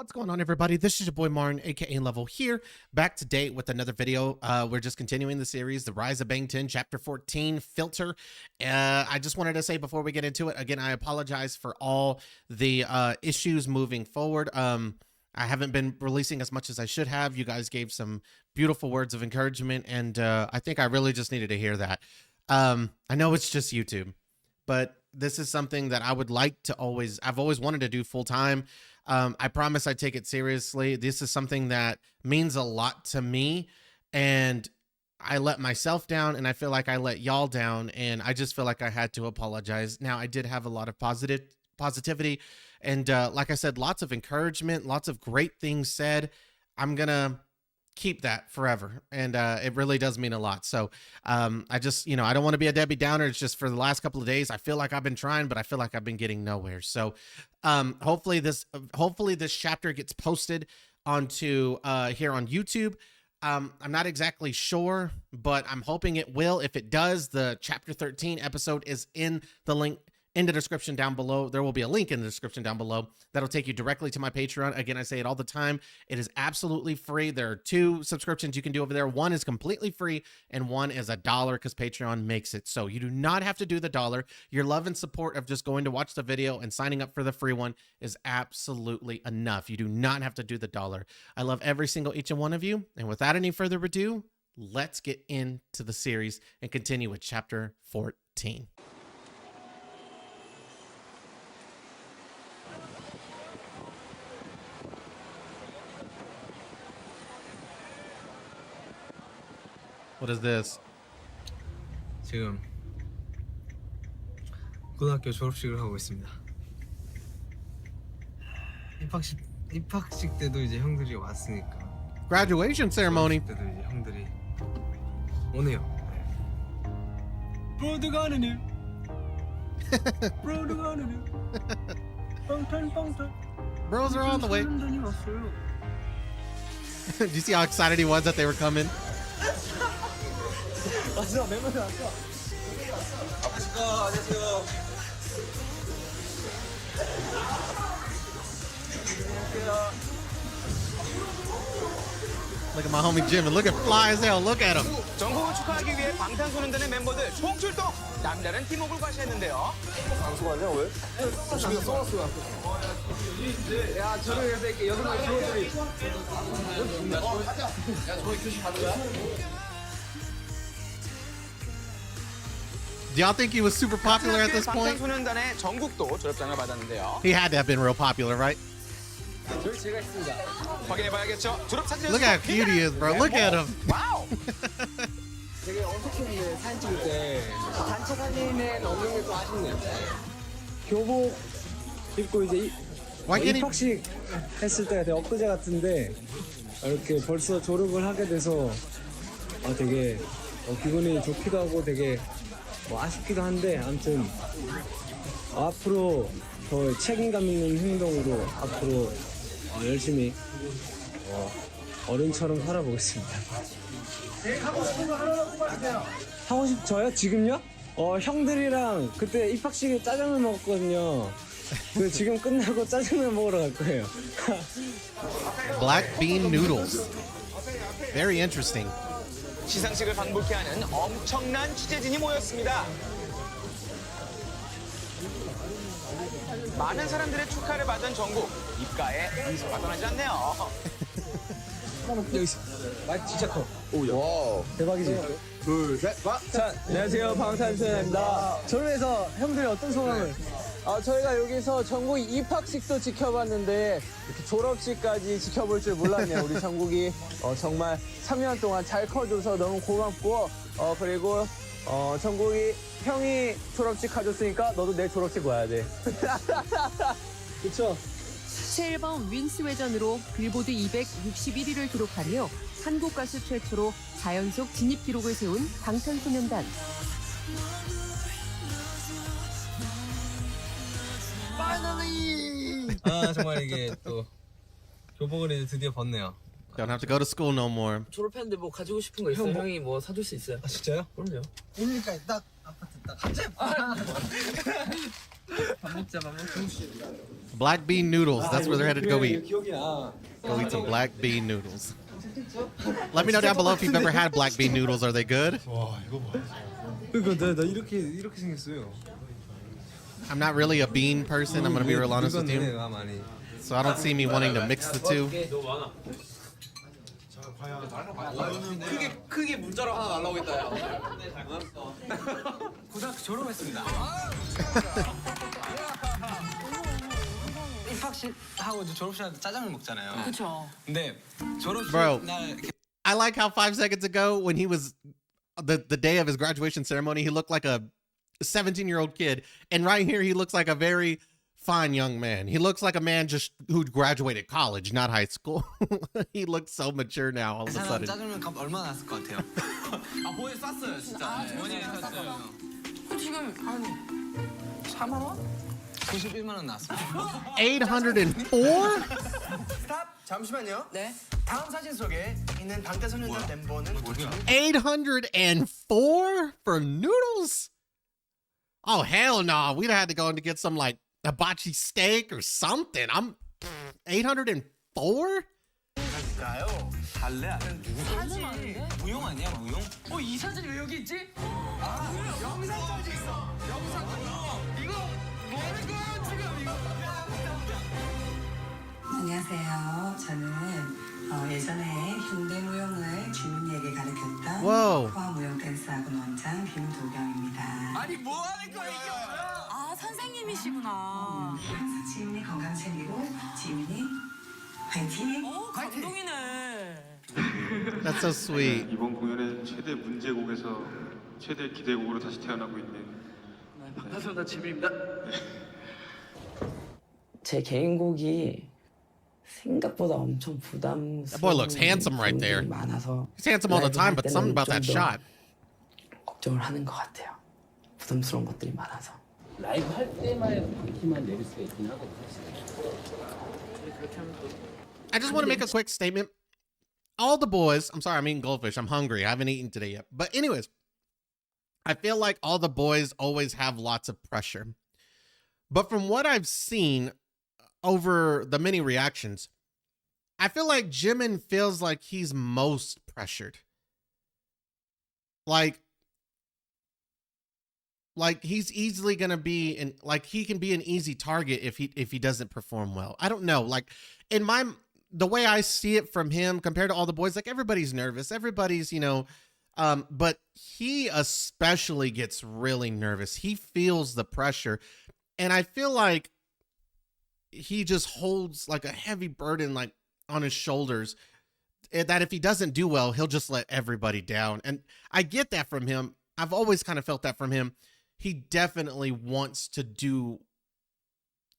What's going on, everybody? This is your boy Martin, aka Level, here, back to date with another video. We're just continuing the series, The Rise of BANGTAN, Chapter 14, Filter. I just wanted to say before we get into it, again, I apologize for all the issues moving forward. I haven't been releasing as much as I should have. You guys gave some beautiful words of encouragement, and I think I really just needed to hear that. I know it's just YouTube, but this is something that I would like to I've always wanted to do full time. I promise I take it seriously. This is something that means a lot to me, and I let myself down, and I feel like I let y'all down, and I just feel like I had to apologize. Now, I did have a lot of positivity, and like I said, lots of encouragement, lots of great things said. I'm gonna keep that forever, and it really does mean a lot. So I just, I don't want to be a Debbie Downer. It's just for the last couple of days I feel like I've been trying, but I feel like I've been getting nowhere. So hopefully this chapter gets posted onto here on YouTube. I'm not exactly sure, but I'm hoping it will. If it does, the chapter 13 episode is in the link in the description down below. There will be a link in the description down below that'll take you directly to my Patreon. Again, I say it all the time. It is absolutely free. There are 2 subscriptions you can do over there. One is completely free and one is $1 because Patreon makes it so. You do not have to do the $1. Your love and support of just going to watch the video and signing up for the free one is absolutely enough. You do not have to do the $1. I love every single each and one of you. And without any further ado, let's get into the series and continue with chapter 14. What is this? 지금 고등학교 졸업식을 하고 있습니다. 입학식 때도 이제 형들이 왔으니까. Graduation ceremony. 때도 이제 형들이 오네요. 브로드가 하는 일. 브로드가 하는 일. 빵탄. Bros are on the way. Did you see how excited he was that they were coming? 왔어, 멤버들 왔어. 안녕하세요. Look at my homie Jimin. Look at fly as hell. Look at him. 정국을 축하하기 위해 방탄소년단의 멤버들 총출동 남다른 팀워크를 과시했는데요. 방송하냐 왜? 지금 써놨어. 야 저를 그래서 이렇게 6명의 친구들이 야 저기 교시 가는 거야? Do y'all think he was super popular at this point? 방탄소년단의 정국도 졸업장을 받았는데요. He had to have been real popular, right? 저희 제가 있습니다. 확인해봐야겠죠. 졸업 사진에서 Look how cute he is, bro. Look at him. 와우. 되게 어색했는데 사진 찍을 때 단체 사진엔 없는 게 좀 아쉽네요. 교복 입고 이제 입학식 했을 때가 되게 엊그제 같은데 이렇게 벌써 졸업을 하게 돼서 되게 기분이 좋기도 하고 되게 아쉽기도 한데 아무튼 앞으로 더 책임감 있는 행동으로 앞으로 열심히 어른처럼 살아보겠습니다. 하고 싶은 거 하나 뽑아주세요. 하고 저요? 지금요? 형들이랑 그때 입학식에 짜장면 먹었거든요. 그 지금 끝나고 짜장면 먹으러 갈 거예요. Black bean noodles. Very interesting. 시상식을 방불케 하는 엄청난 취재진이 모였습니다. 많은 사람들의 축하를 받은 정국. 입가에 미소가 떠나지 않네요. 여기 있어. 마이크 진짜 커. 오야. 와. 대박이지. 둘, 셋, 자, 안녕하세요. 방탄소년단입니다. 졸업해서 형들이 어떤 소감을? 저희가 여기서 정국 입학식도 지켜봤는데 이렇게 졸업식까지 지켜볼 줄 몰랐네요. 우리 정국이 정말 3년 동안 잘 커줘서 너무 고맙고 그리고 정국이 형이 졸업식 가줬으니까 너도 내 졸업식 와야 돼. 그쵸? 새 앨범 윈스웨전으로 빌보드 261위를 기록하며 한국 가수 최초로 4연속 진입 기록을 세운 방탄소년단. 정말 이게 또 교복을 이제 드디어 벗네요. Don't have to go to school no more. 졸업했는데 뭐 가지고 싶은 거 있어요? 형이 뭐 사줄 수 있어요? 진짜요? 그럼요. 그러니까 딱 아파트 딱 갑자기 밥 먹자. Black bean noodles. That's where they're headed to go eat. 기억이 나. Go eat some black bean noodles. Let me know down below if you've ever had black bean noodles. Are they good? 그러니까 나 이렇게 생겼어요. I'm not really a bean person. I'm gonna be real honest with you. 많이. So I don't see me wanting to mix the two. 크게 문자로 하나 날라오겠다. 야. 고등학교 졸업했습니다. 입학식하고 이제 졸업식할 때 짜장면 먹잖아요. 그렇죠. 근데 졸업식 Bro. 날 이렇게 I like how 5 seconds ago when he was the day of his graduation ceremony, he looked like a 17-year-old kid. And right here, he looks like a very fine young man. He looks like a man just who graduated college, not high school. He looks so mature now all of a 사람 sudden. 짜장면 값 얼마 났을 것 같아요? 아 보에 쌌어요 진짜. 원예 샀어요. 지금 한 4만 원? 91만 원 나왔습니다. 804? 스탑. 잠시만요. 네. 다음 사진 속에 있는 방탄소년단 멤버는 뭐죠? 804 for noodles? Oh, hell no. We'd have had to go in to get some like hibachi steak or something. 804? 가요. 달래 아는 누구? 사진 많은데? 무용 아니야 무용? 이 사진이 왜 여기 있지? 영상까지 있어. 영상. 이거 뭐 하는 거야 지금 이거? 안녕하세요. 저는 예전에 현대무용을 지민이에게 가르쳤던 Whoa. 포화무용 댄스학원 원장 김도경입니다. 아니 뭐 하는 거야 이게 뭐야? 아, 선생님이시구나. 지민이 건강 챙기고 지민이 화이팅! 감동이네. That's so sweet. 이번 공연은 최대 문제곡에서 최대 기대곡으로 다시 태어나고 있는 방탄소년단 지민입니다. 제 개인곡이 생각보다 엄청 부담스러운 That boy looks handsome right there. 부분들이 많아서 He's handsome all the time, but something about that 좀 더 shot. 걱정을 하는 것 같아요. 부담스러운 것들이 많아서. 라이브 할 때만 키만 내릴 수가 있긴 하거든요. I just want to make a quick statement. All the boys, I'm sorry, I'm eating goldfish. I'm hungry. I haven't eaten today yet. But anyways, I feel like all the boys always have lots of pressure. But from what I've seen over the many reactions, I feel like Jimin feels like he's most pressured. Like he's easily gonna be he can be an easy target if he doesn't perform well. I don't know. Like the way I see it from him compared to all the boys, like everybody's nervous. Everybody's, but he especially gets really nervous. He feels the pressure. And I feel like he just holds like a heavy burden like on his shoulders that if he doesn't do well, he'll just let everybody down. And I get that from him. I've always kind of felt that from him. He definitely wants to do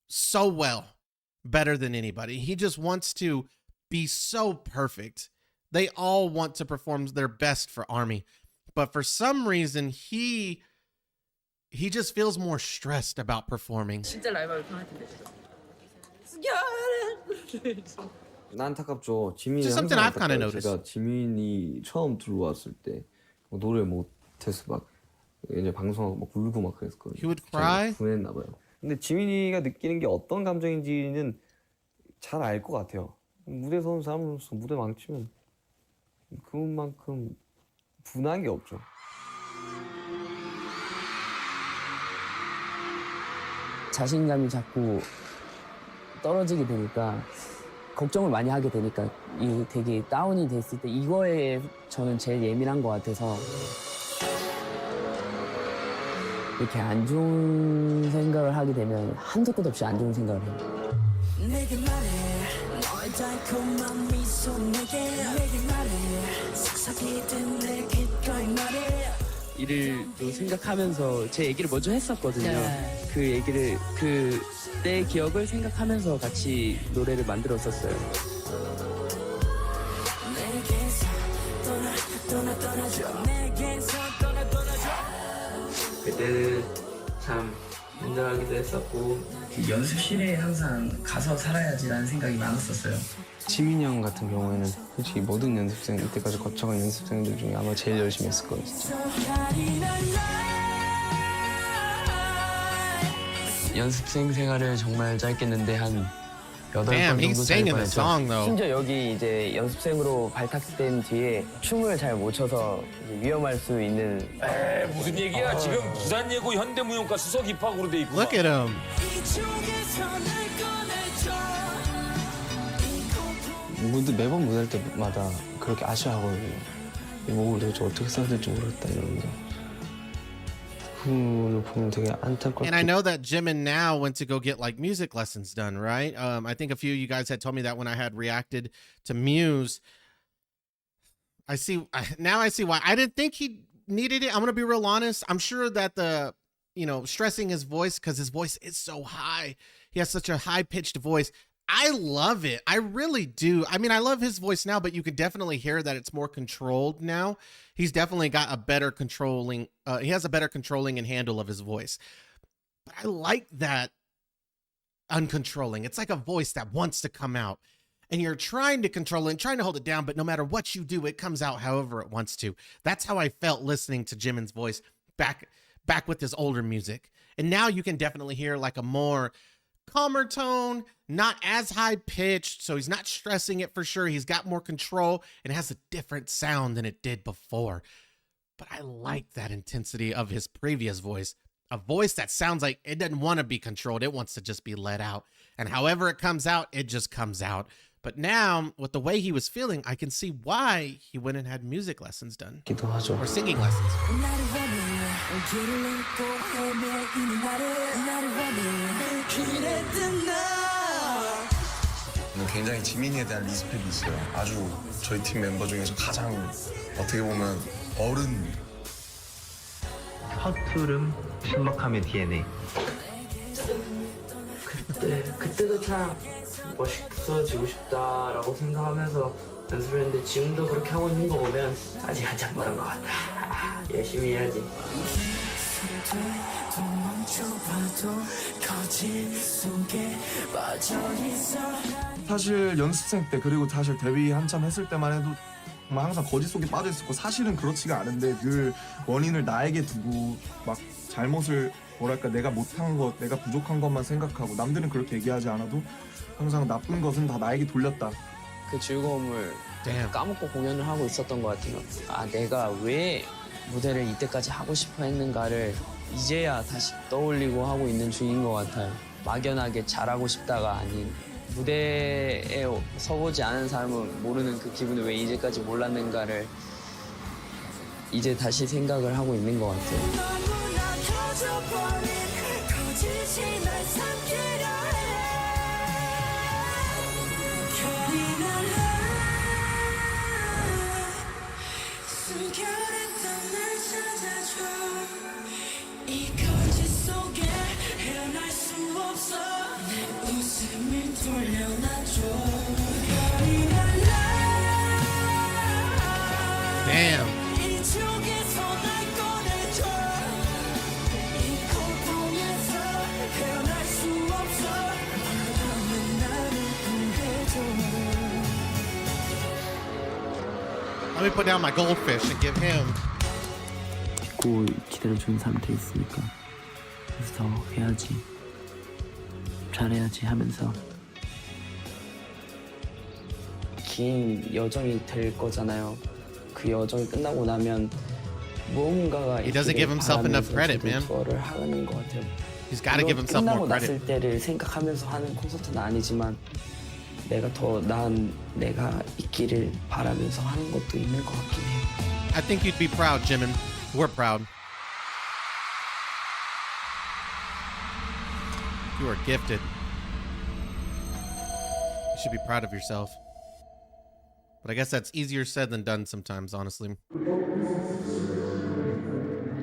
so well, better than anybody. He just wants to be so perfect. They all want to perform their best for ARMY. But for some reason, he just feels more stressed about performing. 진짜 라이브 하면 편할 텐데. 안타깝죠. 지민이 Just something I've kind of noticed. 제가 지민이 처음 들어왔을 때 노래 못해서 막 이제 방송하고 막 울고 막 그랬거든요. He would cry? 분했나 봐요. 근데 지민이가 느끼는 게 어떤 감정인지는 잘 알 것 같아요. 무대 서는 사람으로서 무대 망치면 그만큼 분한 게 없죠. 자신감이 자꾸 떨어지게 되니까 걱정을 많이 하게 되니까 이 되게 다운이 됐을 때 이거에 저는 제일 예민한 것 같아서 이렇게 안 좋은 생각을 하게 되면 한도 끝 없이 안 좋은 생각을 해요. 내게 말해 너의 달콤한 미소 내게 말해 속삭이던 내 귓가에 말해 일을 또 생각하면서 제 얘기를 먼저 했었거든요. 네. 그 얘기를 그때 기억을 생각하면서 같이 노래를 만들었었어요. 내게서 떠나줘 내게서 떠나줘 그때는 참 힘들어하기도 했었고 연습실에 항상 가서 살아야지라는 생각이 많았었어요. 지민이 형 같은 경우에는 솔직히 모든 연습생 이때까지 거쳐간 연습생들 중에 아마 제일 열심히 했을 거예요. 진짜. 연습생 생활을 정말 짧겠는데 한 8번 Damn, he's 정도 singing the 잘 song though. 심지어 여기 이제 연습생으로 발탁된 뒤에 춤을 잘 못 춰서 이제 위험할 수 있는. 에이, 무슨 얘기야? 지금 부산예고 현대무용과 수석 입학으로 돼 있고. Look at him. 매번 무대할 때마다 그렇게 아쉬워하거든요. 이 곡을 도대체 어떻게 써야 될지 모르겠다 이러면서. 보면 되게 안타깝고. And I know that Jimin now went to go get like music lessons done, right? I think a few of you guys had told me that when I had reacted to Muse. I see why. I didn't think he needed it. I'm gonna be real honest. I'm sure that the, stressing his voice, because his voice is so high. He has such a high-pitched voice. I love it. I really do. I mean, I love his voice now, but you can definitely hear that it's more controlled now. He's definitely got a better controlling. He has a better controlling and handle of his voice. But I like that uncontrolling. It's like a voice that wants to come out. And you're trying to control it and trying to hold it down, but no matter what you do, it comes out however it wants to. That's how I felt listening to Jimin's voice back with his older music. And now you can definitely hear like a more calmer tone, not as high pitched, so he's not stressing it for sure. He's got more control and it has a different sound than it did before. But I like that intensity of his previous voice. A voice that sounds like it doesn't want to be controlled. It wants to just be let out. And however it comes out, it just comes out. But now, with the way he was feeling, I can see why he went and had music lessons done. Or singing lessons. 굉장히 지민이에 대한 리스펙이 있어요. 아주 저희 팀 멤버 중에서 가장 어떻게 보면 어른. 허투름, 신박함의 DNA. 그때도 참 멋있어지고 싶다라고 생각하면서 연습을 했는데 지금도 그렇게 하고 있는 거 보면 아직 한참 멀은 것 같다. 열심히 해야지. 사실 연습생 때 그리고 사실 데뷔 한참 했을 때만 해도 정말 항상 거짓 속에 빠져 있었고 사실은 그렇지가 않은데 늘 원인을 나에게 두고 막 잘못을 뭐랄까 내가 못한 것, 내가 부족한 것만 생각하고 남들은 그렇게 얘기하지 않아도 항상 나쁜 것은 다 나에게 돌렸다. 그 즐거움을 까먹고 공연을 하고 있었던 것 같아요. 아, 내가 왜 무대를 이때까지 하고 싶어 했는가를 이제야 다시 떠올리고 하고 있는 중인 것 같아요. 막연하게 잘하고 싶다가 아닌 무대에 서보지 않은 사람은 모르는 그 기분을 왜 이제까지 몰랐는가를 이제 다시 생각을 하고 있는 것 같아요. Damn. Let me put down my goldfish and give him. 믿고 기다려주는 사람들이 있으니까 그래서 더 해야지, 잘해야지 하면서 긴 여정이 될 거잖아요. 그 여정이 끝나고 나면 무언가가 He doesn't give himself enough credit, man. 그거를 하는 것 같아요. He's got to give himself more 끝나고 credit. 났을 때를 생각하면서 하는 콘서트는 아니지만 내가 더 나은 내가 있기를 바라면서 하는 것도 있는 것 같긴 해요. I think you'd be proud, Jimin. We're proud. You are gifted. You should be proud of yourself. But I guess that's easier said than done sometimes, honestly.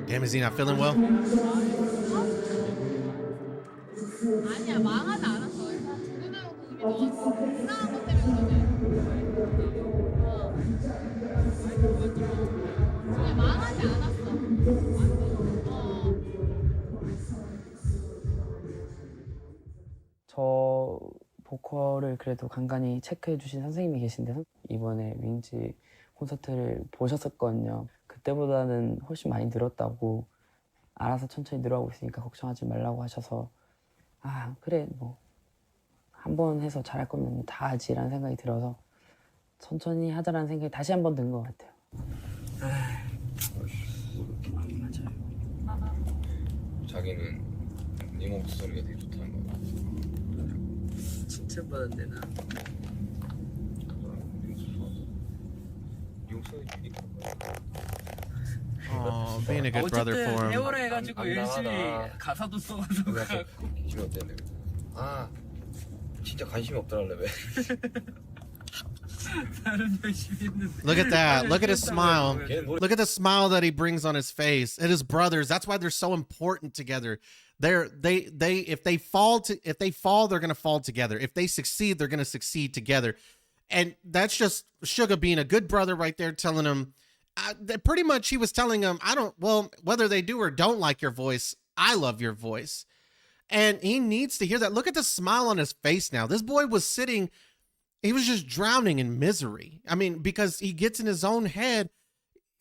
Damn, is he not feeling well? 아니야, 망하지 않았어. 그대로 그 이미 넣었어. 이상한 것 때문에 그냥 망하지 않았어. 저 보컬을 그래도 간간히 체크해 주신 선생님이 계신데 이번에 윙지 콘서트를 보셨었거든요. 그때보다는 훨씬 많이 늘었다고, 알아서 천천히 늘어가고 있으니까 걱정하지 말라고 하셔서 아 그래 뭐 한 번 해서 잘할 거면 다 하지라는 생각이 들어서 천천히 하자라는 생각이 다시 한 번 든 것 같아요. 자기는 네 목소리가 되게 좋다는 거야. 칭찬받았네 나. Oh, being a good brother for him. 해오라 해가지고 열심히 가사도 써가지고. 기분 어땠는데? 아 진짜 관심이 없더랄래 왜? 나는 열심히 했는데. Look at that. Look at his smile. Look at the smile that he brings on his face. And his brothers, that's why they're so important together. If they fall, they're going to fall together. If they succeed, they're going to succeed together. And that's just Suga being a good brother right there, telling him, pretty much he was telling him, whether they do or don't like your voice, I love your voice. And he needs to hear that. Look at the smile on his face now. This boy was sitting, he was just drowning in misery. I mean, because he gets in his own head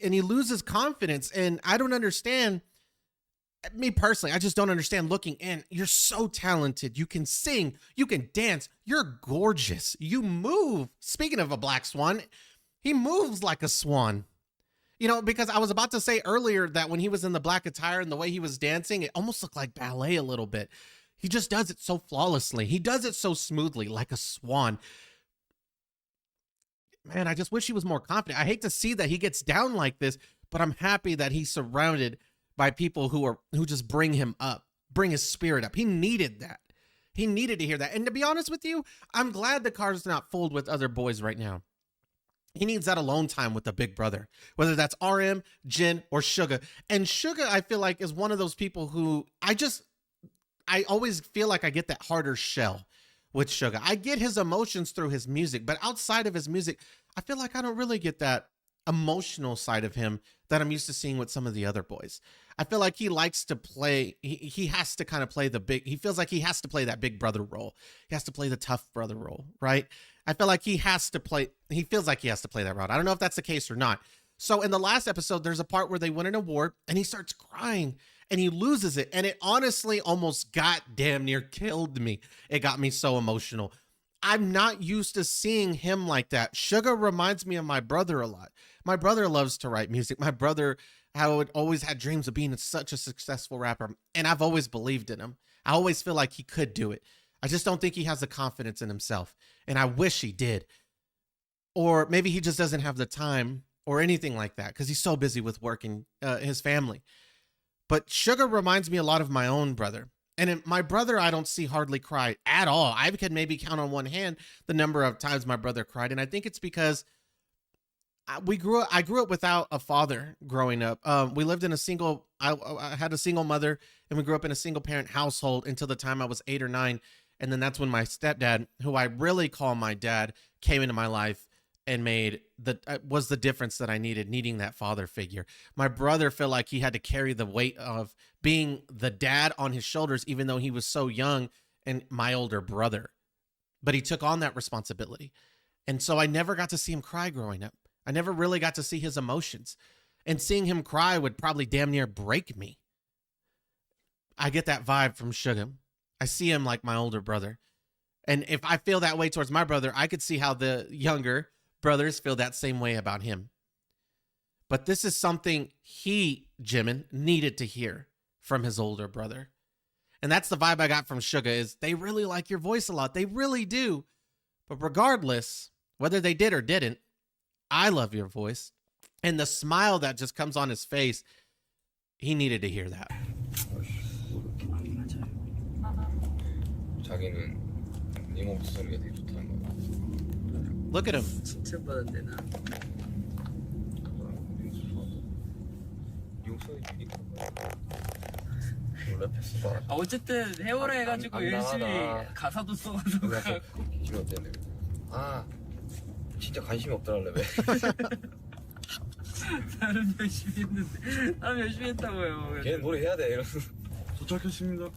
and he loses confidence. And I don't understand, me personally, I just don't understand looking in. You're so talented. You can sing, you can dance, you're gorgeous. You move. Speaking of a black swan, he moves like a swan. You know, because I was about to say earlier that when he was in the black attire and the way he was dancing, it almost looked like ballet a little bit. He just does it so flawlessly. He does it so smoothly, like a swan. Man, I just wish he was more confident. I hate to see that he gets down like this, but I'm happy that he's surrounded by people who just bring him up, bring his spirit up. He needed that. He needed to hear that. And to be honest with you, I'm glad the car's not full with other boys right now. He needs that alone time with the big brother, whether that's RM, Jin, or Suga. And Suga, I feel like, is one of those people who I always feel like I get that harder shell with Suga. I get his emotions through his music, but outside of his music, I feel like I don't really get that emotional side of him that I'm used to seeing with some of the other boys. I feel like he likes to play, he has to kind of play he feels like he has to play that big brother role. He has to play the tough brother role, right? I feel like he feels like he has to play that route. I don't know if that's the case or not. So in the last episode, there's a part where they win an award and he starts crying and he loses it. And it honestly almost damn near killed me. It got me so emotional. I'm not used to seeing him like that. Suga reminds me of my brother a lot. My brother loves to write music. My brother always had dreams of being such a successful rapper. And I've always believed in him. I always feel like he could do it. I just don't think he has the confidence in himself. And I wish he did. Or maybe he just doesn't have the time or anything like that because he's so busy with working his family. But Suga reminds me a lot of my own brother. And my brother, I don't see hardly cry at all. I could maybe count on one hand the number of times my brother cried. And I think it's because I grew up without a father growing up. We lived in I had a single mother and we grew up in a single parent household until the time I was 8 or 9. And then that's when my stepdad, who I really call my dad, came into my life and was the difference that I needing that father figure. My brother felt like he had to carry the weight of being the dad on his shoulders, even though he was so young and my older brother. But he took on that responsibility. And so I never got to see him cry growing up. I never really got to see his emotions. And seeing him cry would probably damn near break me. I get that vibe from Suga. I see him like my older brother. And if I feel that way towards my brother, I could see how the younger brothers feel that same way about him. But this is something Jimin, needed to hear from his older brother. And that's the vibe I got from Suga is they really like your voice a lot. They really do. But regardless, whether they did or didn't, I love your voice. And the smile that just comes on his face, he needed to hear that. 자기는 네 목소리가 되게 좋다는 거야. Look at him. 칭찬받았네 나. 네 목소리 되게 랩했어. 어쨌든 해오라 해가지고 열심히 가사도 써가지고. 기분 어땠는데? 아 진짜 관심이 없더랄래 왜? 나는 열심히 했는데. 나는 열심히 했다고요. 걔는 노래 해야 돼 이러면서. 도착했습니다.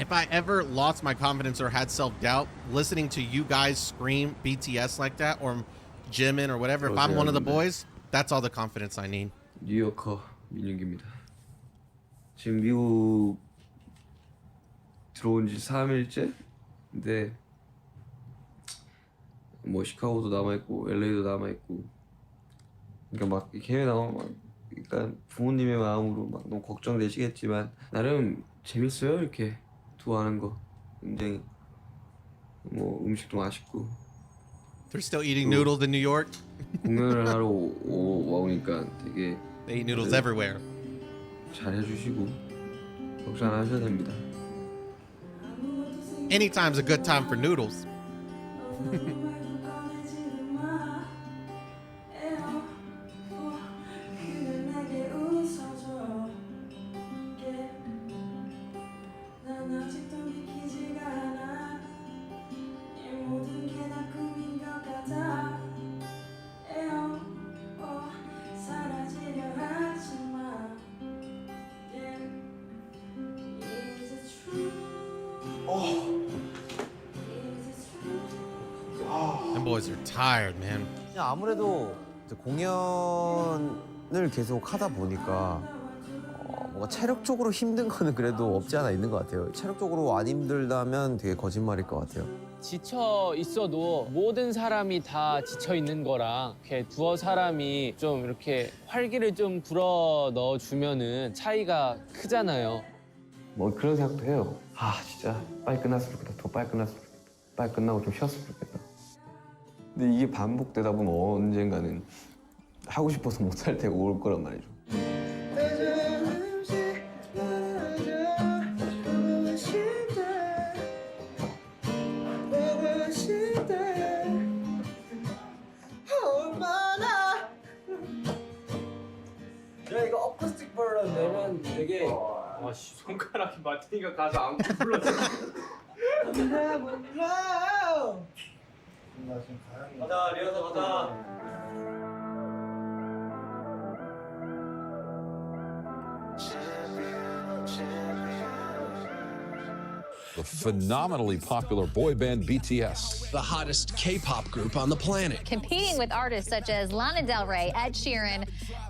If I ever lost my confidence or had self-doubt, listening to you guys scream BTS like that, or Jimin or whatever, if I'm one of the boys, that's all the confidence I need. 뉴요커 민윤기입니다. 지금 미국 들어온 지 3일째? 근데 뭐 시카고도 남아있고 LA도 남아있고, 그러니까 막 해외 나가면 막 그러니까 부모님의 마음으로 막 너무 걱정되시겠지만 나름 재밌어요. 이렇게 두어하는 거 굉장히 뭐 음식도 맛있고. They're still eating noodles in New York. 공연을 하러 오니까 되게 They eat noodles everywhere. 잘 해주시고 걱정 안 하셔도 됩니다. Anytime's a good time for noodles. Them boys are tired, man. 아무래도 공연을 계속 하다 보니까 뭔가 체력적으로 힘든 거는 그래도 없지 않아 있는 것 같아요. 체력적으로 안 힘들다면 되게 거짓말일 것 같아요. 지쳐 있어도 모든 사람이 다 지쳐 있는 거랑 이렇게 두어 사람이 좀 이렇게 활기를 좀 불어 넣어주면은 차이가 크잖아요. 뭐 그런 생각도 해요. 아 진짜 빨리 끝났으면 좋겠다. 더 빨리 끝났으면 좋겠다. 빨리 끝나고 좀 쉬었으면 좋겠다. 근데 이게 반복되다 보면 언젠가는 하고 싶어서 못 할 때가 올 거란 말이죠. 야 이거 어쿠스틱 버전 내면 되게 아씨 손가락이 마틴이가 가서 안고 불렀어. 가자 리허설 가자. The phenomenally popular boy band BTS. The hottest K-pop group on the planet. Competing with artists such as Lana Del Rey, Ed Sheeran,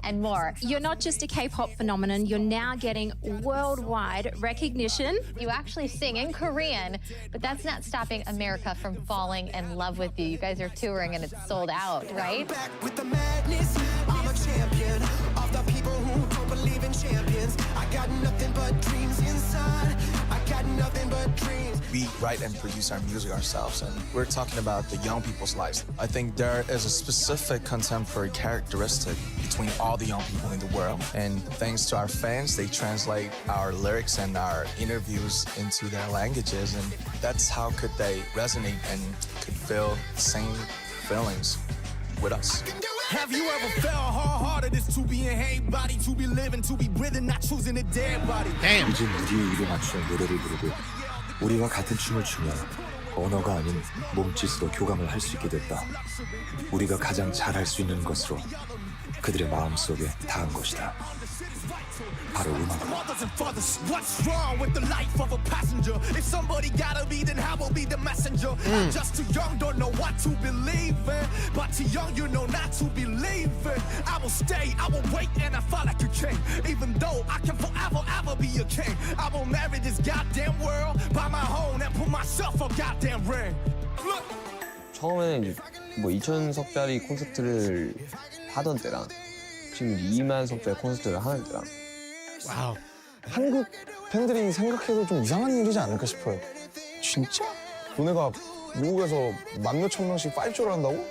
and more. You're not just a K-pop phenomenon, you're now getting worldwide recognition. You actually sing in Korean, but that's not stopping America from falling in love with you. You guys are touring and it's sold out, right? Back with the madness, I'm a champion of the people who don't believe in champions. I got nothing but dreams inside. I got nothing but dreams. We write and produce our music ourselves, and we're talking about the young people's lives. I think there is a specific contemporary characteristic between all the young people in the world, and thanks to our fans, they translate our lyrics and our interviews into their languages, and that's how could they resonate and could feel the same feelings with us. Have you ever felt hard-hearted? It's to be in hate body, to be living, to be breathing, not choosing a dead body. Damn. 이제 우리의 입에 맞추는 노래를 부르고 우리가 같은 춤을 추면 언어가 아닌 몸짓으로 교감을 할 수 있게 됐다. 우리가 가장 잘할 수 있는 것으로 그들의 마음속에 닿은 것이다. 바로 음악으로. What's wrong with the life of a passenger? If somebody gotta be, then I will be the messenger. I'm just too young, don't know what to believe in. But too young, you know not to believe in. I will stay, I will wait, and I fight like a king. Even though I can forever, ever be a king. I will marry this goddamn world, buy my home, and put myself a goddamn ring. Look. 처음에는 이제 뭐 2,000석짜리 콘서트를 하던 때랑 지금 2만 석짜리 콘서트를 하는 때랑 와우. 한국 팬들이 생각해도 좀 이상한 일이지 않을까 싶어요. 진짜? 너네가 미국에서 만 몇천 명씩 파이쇼를 한다고?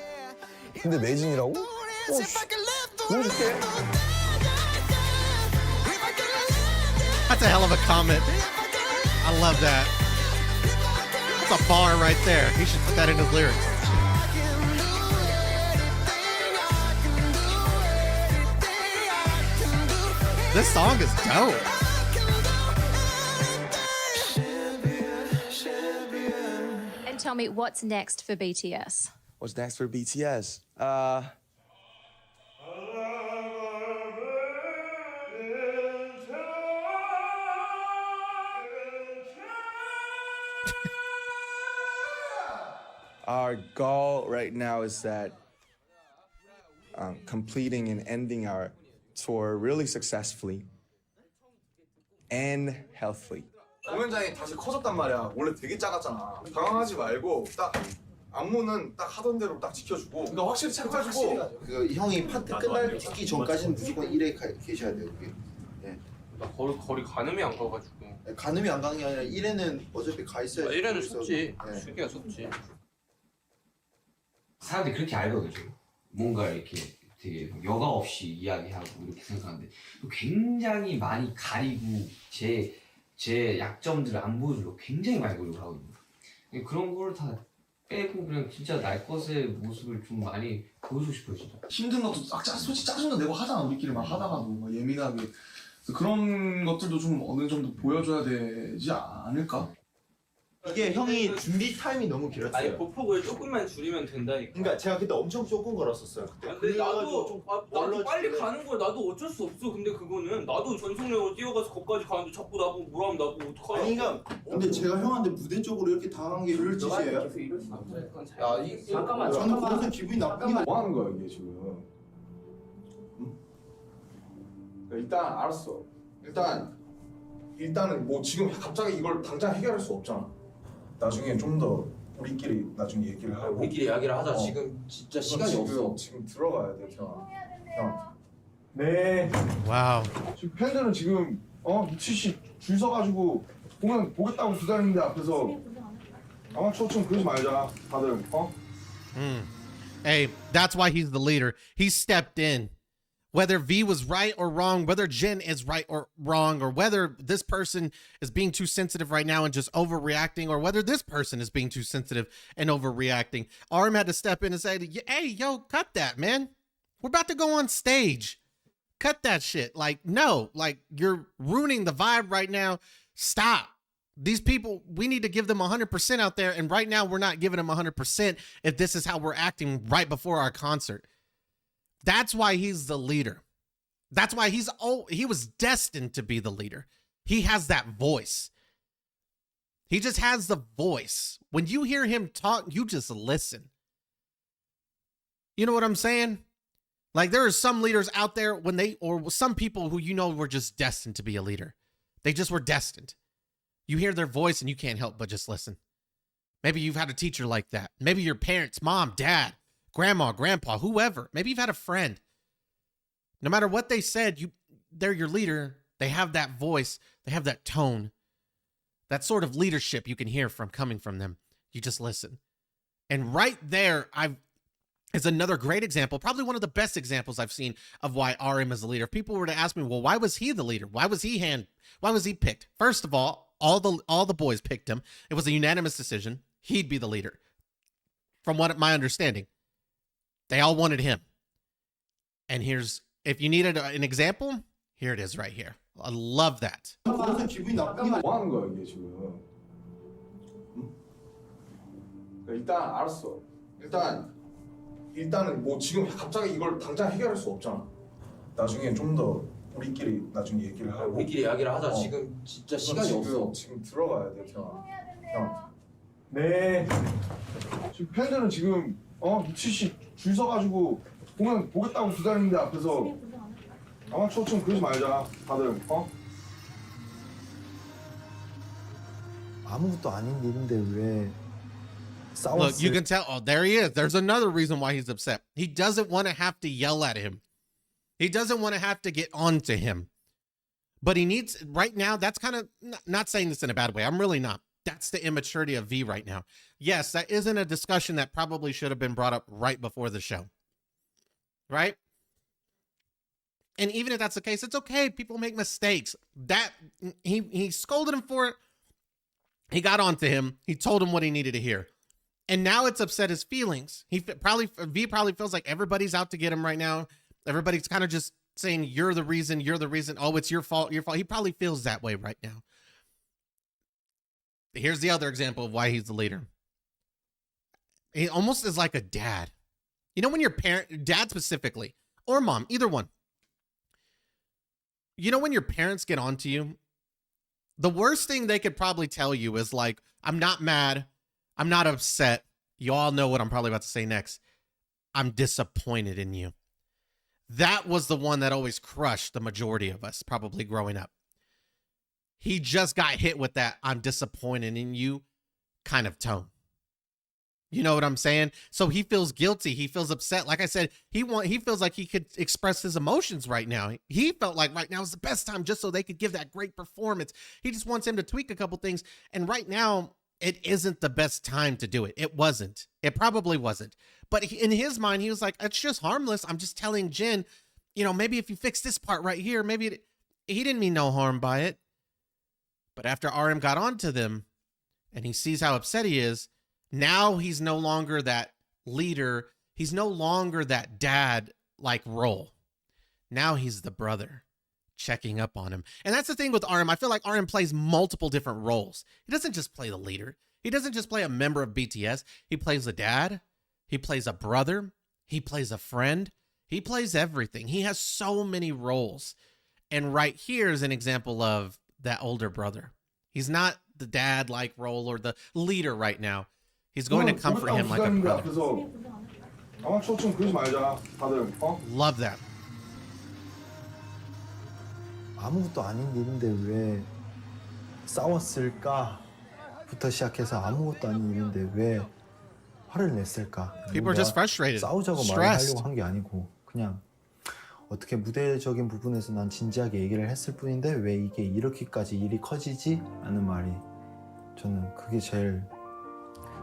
근데 매진이라고? 보여줄게. That's a hell of a comment. I love that. That's a bar right there. He should put that in his lyrics. This song is dope. And tell me, what's next for BTS? What's next for BTS? Our goal right now is that completing and ending our tour really successfully and healthily. 공연장이 다시 커졌단 말이야. 원래 되게 작았잖아. 당황하지 말고 딱 안무는 딱 하던 대로 딱 지켜주고. 그러니까 확실히 체크해주고. 그 형이 파트 끝날 듣기 전까지는 무조건 1에 계셔야 돼요. 그게. 네. 나 거리 가늠이 안 가가지고. 가늠이 안 가는 게 아니라 1에는 어차피 가 있어야 돼. 1회는 섰지. 수기가 섰지. 사람들이 그렇게 알거든요. 뭔가 이렇게 되게 여과 없이 이야기하고 이렇게 생각하는데 또 굉장히 많이 가리고 제 약점들을 안 보여주려고 굉장히 많이 노력을 하거든요. 그런 거를 다 빼고 그냥 진짜 날 것의 모습을 좀 많이 보여주고 싶어요, 진짜. 힘든 것도 솔직히 짜증도 내고 하잖아. 우리끼리 막 하다가도 막 예민하게. 그런 것들도 좀 어느 정도 보여줘야 되지 않을까? 이게 형이 준비 타임이 너무 길었어요. 아니 보폭을 조금만 줄이면 된다니까. 그러니까 제가 그때 엄청 조금 걸었었어요. 그때. 근데 나도 빨리 가는 거야. 나도 어쩔 수 없어. 근데 그거는 나도 전속력으로 뛰어가서 거기까지 가는데 자꾸 나보고 뭐라면 나보고 어떡하냐. 아니 그러니까 근데 제가 형한테 무대 쪽으로 이렇게 당한 게 그럴 짓이에요? 잠깐만. 저는 거기서 기분이 나쁘긴 뭐 하는 거야 이게 지금? 응? 일단 알았어. 일단은 뭐 지금 갑자기 이걸 당장 해결할 수 없잖아. 나중에 좀 더 우리끼리 나중에 얘기를 하고. 우리끼리 이야기를 하자. 지금 진짜 시간이 없어. 지금 들어가야 돼, 태영아. 형. 네. 와우. 지금 팬들은 지금 미치시 줄 서가지고 공연 보겠다고 기다리는데 앞에서 아마추어처럼 그러지 말자, 다들. Hey, that's why he's the leader. He stepped in. Whether V was right or wrong, whether Jin is right or wrong, or whether this person is being too sensitive right now and just overreacting, or whether this person is being too sensitive and overreacting, RM had to step in and say, hey, yo, cut that, man. We're about to go on stage. Cut that shit. Like, no, like you're ruining the vibe right now. Stop. These people, we need to give them 100% out there. And right now we're not giving them 100% if this is how we're acting right before our concert. That's why he's the leader. That's why he was destined to be the leader. He has that voice. He just has the voice. When you hear him talk, you just listen. You know what I'm saying? Like there are some leaders out there or some people who you know were just destined to be a leader. They just were destined. You hear their voice and you can't help but just listen. Maybe you've had a teacher like that. Maybe your parents, mom, dad, grandma, grandpa, whoever. Maybe you've had a friend. No matter what they said, they're your leader. They have that voice. They have that tone. That sort of leadership you can hear coming from them. You just listen. And right there, is another great example, probably one of the best examples I've seen of why RM is the leader. If people were to ask me, well, why was he the leader? Why was he picked? First of all the boys picked him. It was a unanimous decision. He'd be the leader. From my understanding. They all wanted him. And if you needed an example, here it is right here. I love that. 뭐 하는 거야 이게 지금? 일단 알았어. 일단은 뭐 지금 갑자기 이걸 당장 해결할 수 없잖아. 나중에 좀 더 우리끼리 나중에 얘기를 하고. 우리끼리 이야기를 하자. 지금 진짜 시간이 없어. 지금 들어가야 돼, 태영아. 형. 네. 지금 팬들은 지금 미치시 줄 서가지고 공연 보겠다고 기다리는데 앞에서 아마추어처럼 그러지 말자, 다들. 아무것도 아닌 일인데 왜 싸웠을... Look, you can tell. Oh, there he is. There's another reason why he's upset. He doesn't want to have to yell at him. He doesn't want to have to get on to him. But he needs, right now, that's kind of, not saying this in a bad way. I'm really not. That's the immaturity of V right now. Yes, that isn't a discussion that probably should have been brought up right before the show. Right? And even if that's the case, it's okay. People make mistakes. That he scolded him for it. He got onto him. He told him what he needed to hear. And now it's upset his feelings. V probably feels like everybody's out to get him right now. Everybody's kind of just saying, you're the reason. Oh, it's your fault. He probably feels that way right now. Here's the other example of why he's the leader. He almost is like a dad. You know when your dad specifically, or mom, either one. You know when your parents get onto you? The worst thing they could probably tell you is like, I'm not mad. I'm not upset. You all know what I'm probably about to say next. I'm disappointed in you. That was the one that always crushed the majority of us, probably growing up. He just got hit with that I'm disappointed in you kind of tone. You know what I'm saying? So he feels guilty. He feels upset. Like I said, he feels like he could express his emotions right now. He felt like right now is the best time just so they could give that great performance. He just wants him to tweak a couple things. And right now, it isn't the best time to do it. It wasn't. It probably wasn't. But in his mind, he was like, it's just harmless. I'm just telling Jin, you know, maybe if you fix this part right here, maybe he didn't mean no harm by it. But after RM got onto them and he sees how upset he is, now he's no longer that leader. He's no longer that dad-like role. Now he's the brother checking up on him. And that's the thing with RM. I feel like RM plays multiple different roles. He doesn't just play the leader. He doesn't just play a member of BTS. He plays a dad. He plays a brother. He plays a friend. He plays everything. He has so many roles. And right here is an example of that older brother. He's not the dad-like role or the leader right now. He's going to comfort him like a brother. Love that. 아무것도 아닌 일인데 왜 싸웠을까부터 시작해서 아무것도 아닌 일인데 왜 화를 냈을까? People are just frustrated. 싸우자고 말을 하려고 한 게 아니고 그냥 어떻게 무대적인 부분에서 난 진지하게 얘기를 했을 뿐인데 왜 이게 이렇게까지 일이 커지지? 라는 말이 저는 그게 제일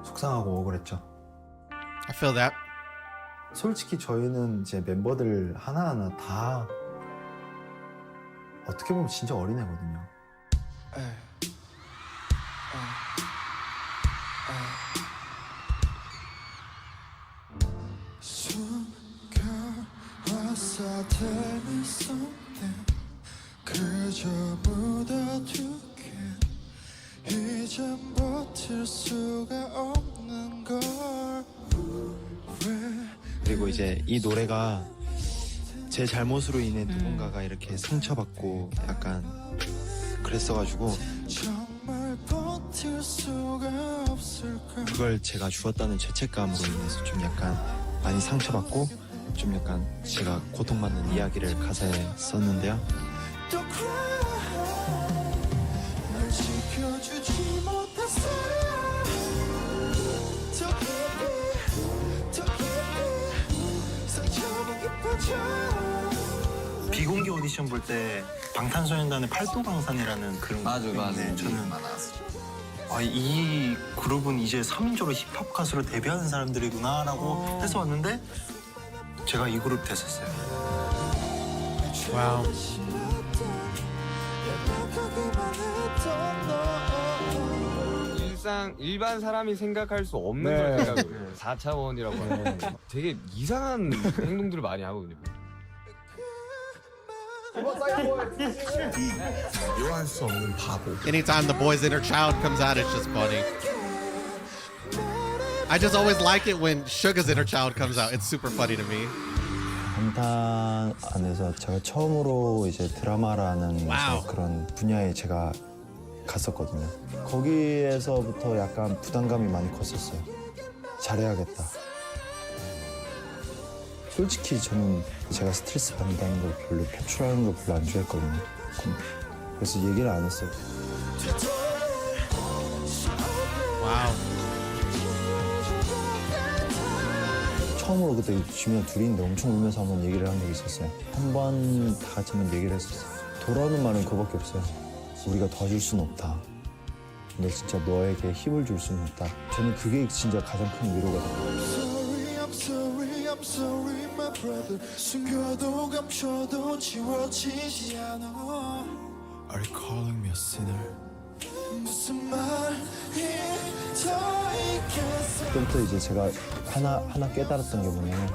속상하고 억울했죠. I feel that. 솔직히 저희는 이제 멤버들 하나하나 다 어떻게 보면 진짜 어린애거든요. 그리고 이제 이 노래가 제 잘못으로 인해 누군가가 이렇게 상처받고 약간 그랬어가지고 그걸 제가 주었다는 죄책감으로 인해서 좀 약간 많이 상처받고 좀 약간 제가 고통받는 이야기를 가사에 썼는데요. 비공개 오디션 볼 때 방탄소년단의 팔도강산이라는 그런 그룹인데 저는 이 그룹은 이제 3인조로 힙합 가수로 데뷔하는 사람들이구나 라고 해서 왔는데 제가 이 그룹 됐었어요. 와우. 일반 사람이 생각할 수 없는 걸 생각을 4차원이라고 하는 되게 이상한 행동들을 많이 하거든요. 요할 수 없는 바보. Anytime the boy's inner child comes out, it's just funny. I just always like it when Suga's inner child comes out. It's super funny to me. 방탄 안에서 제가 처음으로 이제 드라마라는 그런 분야에 제가 갔었거든요. 거기에서부터 약간 부담감이 많이 컸었어요. 잘해야겠다. 솔직히 저는 제가 스트레스 받는다는 걸 별로 표출하는 걸 별로 안 좋아했거든요. 그래서 얘기를 안 했어요. 와우. 처음으로 그때 지민이랑 둘이 있는데 엄청 울면서 한번 얘기를 한 적이 있었어요. 한 번 다 같이 한번 얘기를 했었어요. 돌아오는 말은 그거밖에 없어요. 우리가 도와줄 수는 없다. 근데 진짜 너에게 힘을 줄 수는 있다. 저는 그게 진짜 가장 큰 위로가 돼요. I'm sorry, my brother. 숨겨도 감춰도 지워지지 않아. Are you calling me a sinner? 무슨 말이 더 있겠어? 그때부터 이제 제가 하나 깨달았던 게 뭐냐면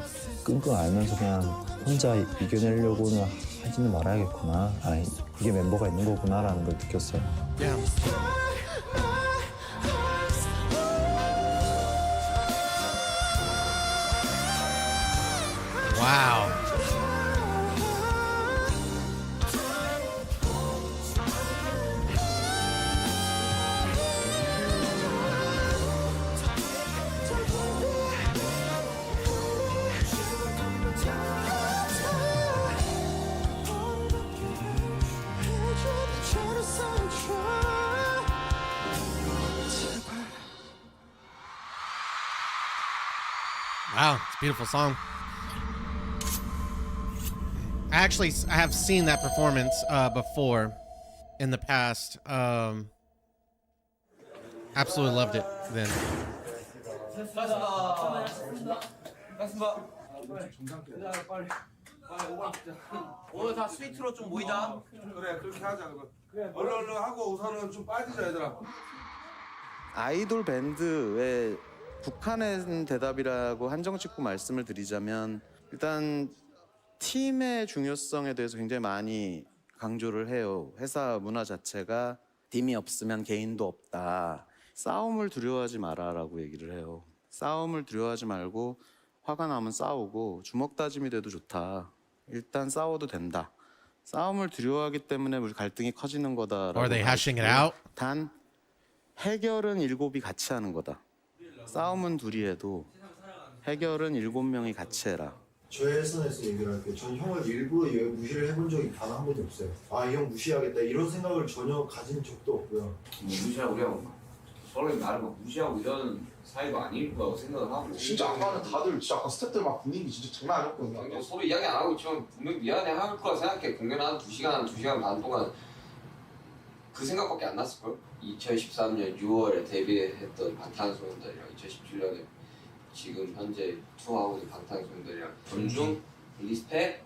끙끙 앓면서 그냥 혼자 이겨내려고는 하지는 말아야겠구나. 이게 멤버가 있는 거구나라는 걸 느꼈어요. Wow. Beautiful song. I have seen that performance before in the past. Absolutely loved it then. 오늘 다 스위트로 좀 모이자. 그래 그렇게 하자. 얼른 하고 우선은 좀 빠지자 얘들아. 아이돌 밴드의 북한의 대답이라고 한정 짓고 말씀을 드리자면 일단 팀의 중요성에 대해서 굉장히 많이 강조를 해요. 회사 문화 자체가 팀이 없으면 개인도 없다. 싸움을 두려워하지 마라라고 얘기를 해요. 싸움을 두려워하지 말고 화가 나면 싸우고 주먹 다짐이 돼도 좋다. 일단 싸워도 된다. 싸움을 두려워하기 때문에 우리 갈등이 커지는 거다라고. Are they hashing it out? 단 해결은 7이 같이 하는 거다. 싸움은 둘이 해도 해결은 7명이 같이 해라. 저의 선에서 얘기를 할게요. 전 형을 일부러 무시를 해본 적이 단 한 번도 없어요. 아, 이 형 무시하겠다 이런 생각을 전혀 가진 적도 없고요. 무시하고 서로 나를 막 무시하고 이런 사이도 아닐 거라고 생각을 하고. 진짜 아까는 다들 진짜 아까 스태프들 막 분위기 진짜 장난 아니었거든요. 서로 이야기 안 하고 있지만 분명 미안해 할 거라 생각해. 공연 한 2시간 반 동안 그 생각밖에 안 났을걸? 2013년 6월에 데뷔했던 방탄소년단이랑 2017년에 지금 현재 투어하고 있는 방탄소년단이랑 존중, 리스펙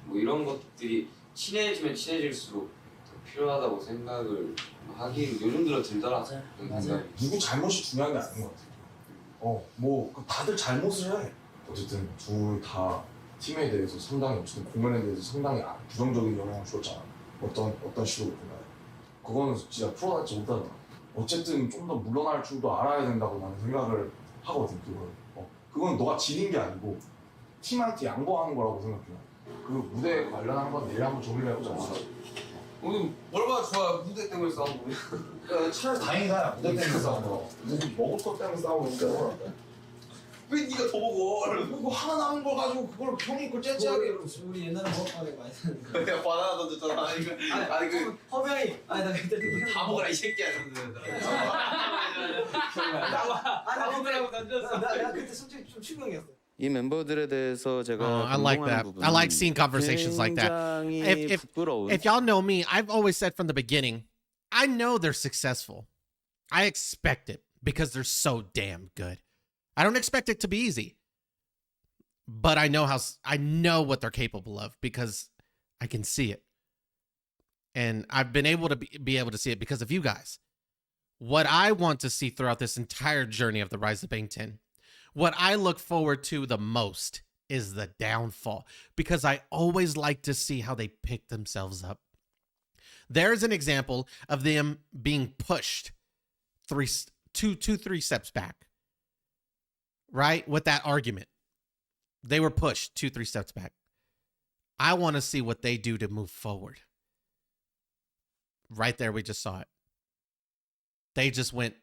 뭐 이런 것들이 친해지면 친해질수록 더 필요하다고 생각을 하기 요즘 들어 들더라. 맞아요. 누구 잘못이 중요한 게 아닌 것 같아요. 뭐 다들 잘못을 해. 어쨌든 둘 다 팀에 대해서 상당히 어쨌든 공연에 대해서 상당히 부정적인 영향을 줬잖아. 어떤 식으로 보면 그거는 진짜 풀어나지 못하다. 어쨌든 좀 더 물러날 줄도 알아야 된다고 나는 생각을 하거든. 그건 너가 지닌 게 아니고 팀한테 양보하는 거라고 생각해. 그 무대에 관련한 건 내일 한번 정리를 해보자. 오늘 얼마나 좋아. 무대 때문에 싸우고. 차라리 다행이다. 무대 때문에 싸운 거. 먹을 것 때문에 싸우니까. 왜 네가 더 먹어? 그거 하나 남은 거 가지고 그걸 형이 그걸 째째하게. 우리 옛날에 먹었다는 거 많이 했는데. 내가 바나나 던졌잖아. 아니 그 허명이 나 그때 다 먹어라 이 새끼야. 나무라고 던졌어. 나 그때 솔직히 좀 충격이었어. 이 멤버들에 대해서 제가 I like that. I like seeing conversations like that. If y'all know me, I've always said from the beginning, I know they're successful. I expect it because they're so damn good. I don't expect it to be easy, but I know what they're capable of because I can see it. And I've been able to be able to see it because of you guys. What I want to see throughout this entire journey of the Rise of BANGTAN, what I look forward to the most is the downfall because I always like to see how they pick themselves up. There's an example of them being pushed 3 steps back, right? With that argument, they were pushed 2-3 steps back. I want to see what they do to move forward. Right there, we just saw it. They just went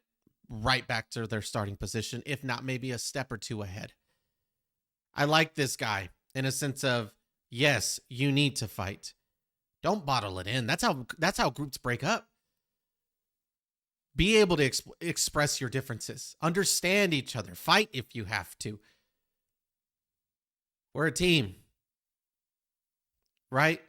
right back to their starting position, if not maybe a step or two ahead. I like this guy in a sense of, yes, you need to fight. Don't bottle it in. That's how groups break up. Be able to express your differences. Understand each other. Fight if you have to. We're a team. Right?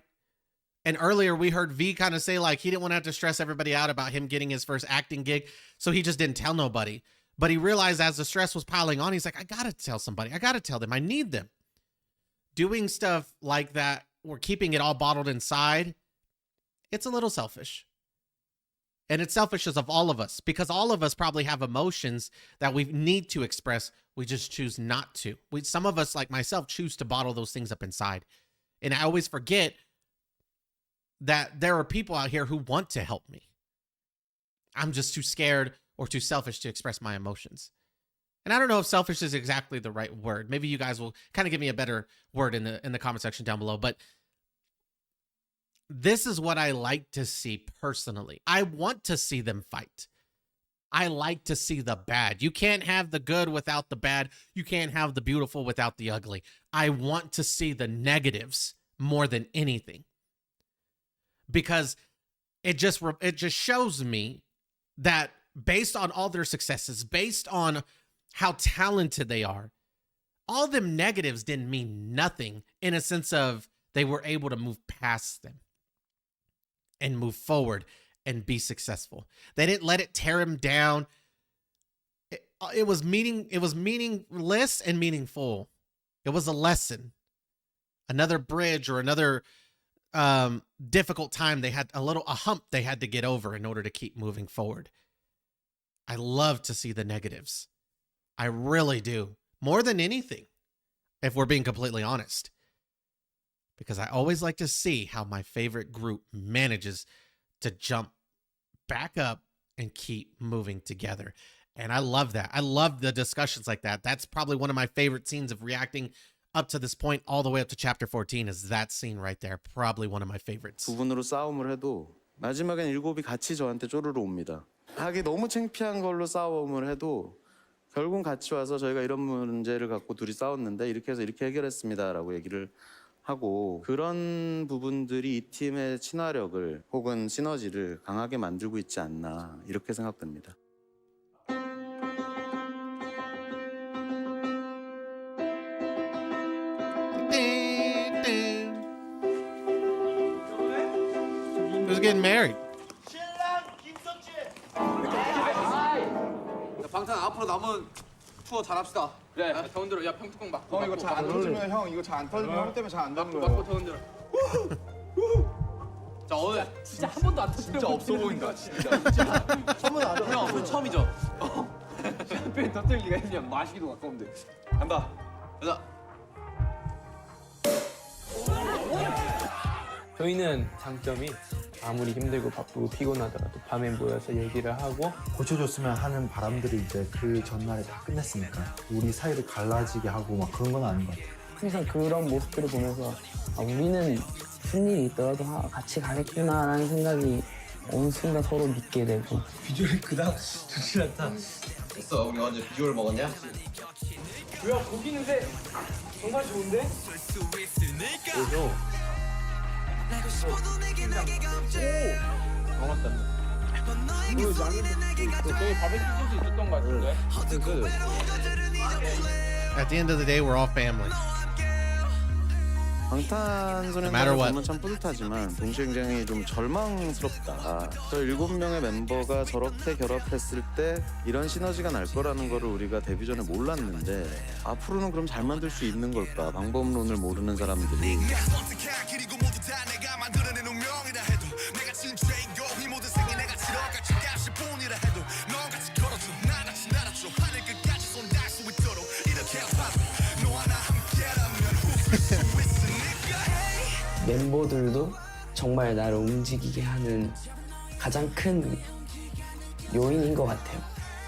And earlier we heard V kind of say like he didn't want to have to stress everybody out about him getting his first acting gig. So he just didn't tell nobody. But he realized as the stress was piling on, he's like, I got to tell somebody. I got to tell them. I need them. Doing stuff like that, or keeping it all bottled inside, it's a little selfish. And it's selfish as of all of us because all of us probably have emotions that we need to express. We just choose not to. Some of us, like myself, choose to bottle those things up inside. And I always forget that there are people out here who want to help me. I'm just too scared or too selfish to express my emotions. And I don't know if selfish is exactly the right word. Maybe you guys will kind of give me a better word in the comment section down below. But this is what I like to see personally. I want to see them fight. I like to see the bad. You can't have the good without the bad. You can't have the beautiful without the ugly. I want to see the negatives more than anything. Because it just shows me that based on all their successes, based on how talented they are, all them negatives didn't mean nothing in a sense of they were able to move past them and move forward and be successful. They didn't let it tear him down. It was meaningless and meaningful. It was a lesson, another bridge or another difficult time. They had a hump they had to get over in order to keep moving forward. I love to see the negatives. I really do. More than anything, if we're being completely honest. Because I always like to see how my favorite group manages to jump back up and keep moving together. And I love that. I love the discussions like that. That's probably one of my favorite scenes of reacting up to this point, all the way up to chapter 14, is that scene right there. Probably one of my favorites. 두 분으로 싸움을 해도 마지막엔 일곱이 같이 저한테 쪼르르 옵니다. 하기 너무 창피한 걸로 싸움을 해도 결국 같이 와서 저희가 이런 문제를 갖고 둘이 싸웠는데 이렇게 해서 이렇게 해결했습니다라고 얘기를 하고, 그런 부분들이 이 팀의 친화력을 혹은 시너지를 강하게 만들고 있지 않나 이렇게 생각됩니다. Who's getting married? 방탄 앞으로 남은 투어 잘합시다. 그래. 더 흔들어. 야 평뚜껑 막. 형 이거 잘 안 터지면 형 이거 잘 안 터지면 형 때문에 잘 안 되는 거예요. 맞고 더 흔들어. 자 오늘 진짜 한 번도 안 터지는 진짜 없어 보인다. 진짜. 처음은 안 형, 오늘 처음이죠. 샴페인 터뜨릴 리가 있냐? 마시기도 가까운데. 간다. 가자. 저희는 장점이 아무리 힘들고 바쁘고 피곤하더라도 밤에 모여서 얘기를 하고 고쳐줬으면 하는 바람들이 이제 그 전날에 다 끝냈으니까 우리 사이를 갈라지게 하고 막 그런 건 아닌 것 같아요. 항상 그런 모습들을 보면서 우리는 무슨 일이 있더라도 같이 가겠구나라는 생각이 어느 순간 서로 믿게 되고. 비주얼이 그닥 좋지 않다. 됐어, 우리 언제 비주얼 먹었냐? 야 고기 냄새 정말 좋은데? 그래서 고맙다. 저기 바베큐 소스 있었던 것 같은데? At the end of the day, we're all family. 방탄소년단을 보면 참 뿌듯하지만 동시에 굉장히 좀 절망스럽다. 저 7명의 멤버가 저렇게 결합했을 때 이런 시너지가 날 거라는 거를 우리가 데뷔 전에 몰랐는데 앞으로는 그럼 잘 만들 수 있는 걸까? 방법론을 모르는 사람들이. 멤버들도 정말 나를 움직이게 하는 가장 큰 요인인 것 같아요.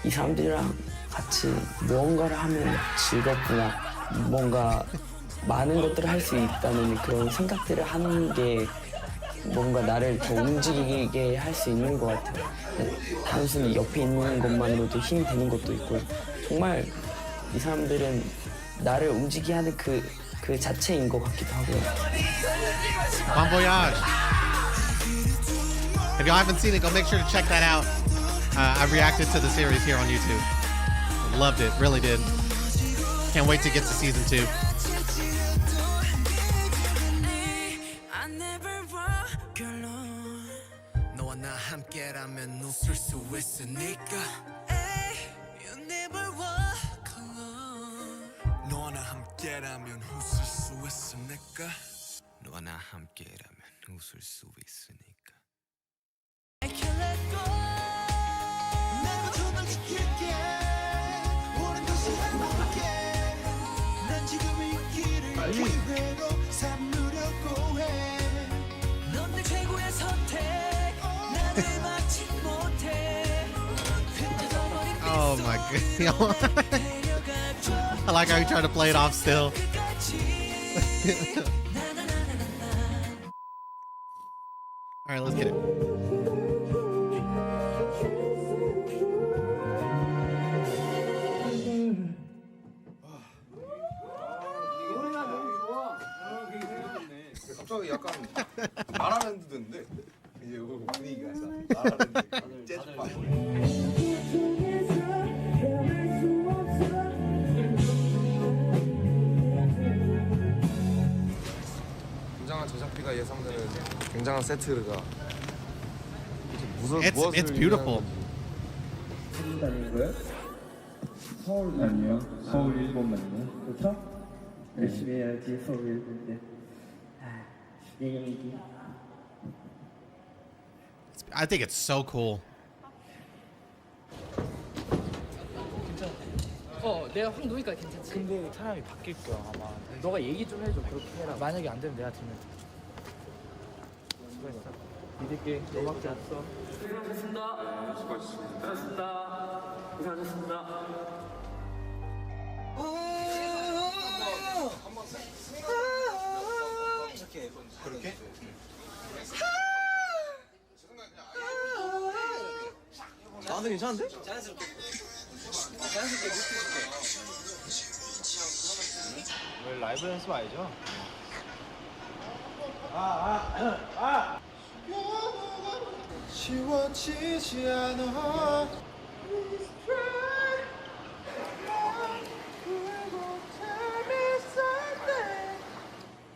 이 사람들이랑 같이 무언가를 하면 즐겁구나, 뭔가 많은 것들을 할 수 있다는 그런 생각들을 하는 게 뭔가 나를 더 움직이게 할 수 있는 것 같아요. 단순히 옆에 있는 것만으로도 힘이 되는 것도 있고, 정말 이 사람들은 나를 움직이게 하는 그 자체인 것 같기도 하고요. Bon voyage. If y'all haven't seen it, go make sure to check that out. I reacted to the series here on YouTube. Loved it, really did. Can't wait to get to season 2. 너와 나 함께라면 웃을 수 있으니까. 너와 나 함께라면 웃을 수 있으니까. 너와 나 함께라면 웃을 수 있으니까. I can't let go. 내가 조금 지킬게. 오랜 도시 행복해. 난 지금 이 길을 기회로 삼으려고 해. 넌 내 최고의 선택. 나를 막지 못해. Oh my god. I like how you try to play it off still. All right, let's get it. 갑자기 약간 라라랜드 됐는데 이제 이거 분위기가 라라랜드 재즈파. 저희가 예상되는 굉장한 세트가 It's beautiful. 사진 다니는 거예요? 서울 아니에요? 서울 일본만요. 그렇죠? 열심히 해야지 서울 일본인데. 예영이기. I think it's so cool. 내가 확 놓으니까 괜찮지. 근데 사람이 바뀔 거야 아마. 너가 얘기 좀 해줘. 그렇게 해라. 만약에 안 되면 내가 들면. 수고했어. 믿을게. 너밖에 없어. 수고하셨습니다. 수고하셨습니다. 고생하셨습니다. 그렇게? 나도 괜찮은데? 왜 라이브 연습 아니죠? 지워지지 않아.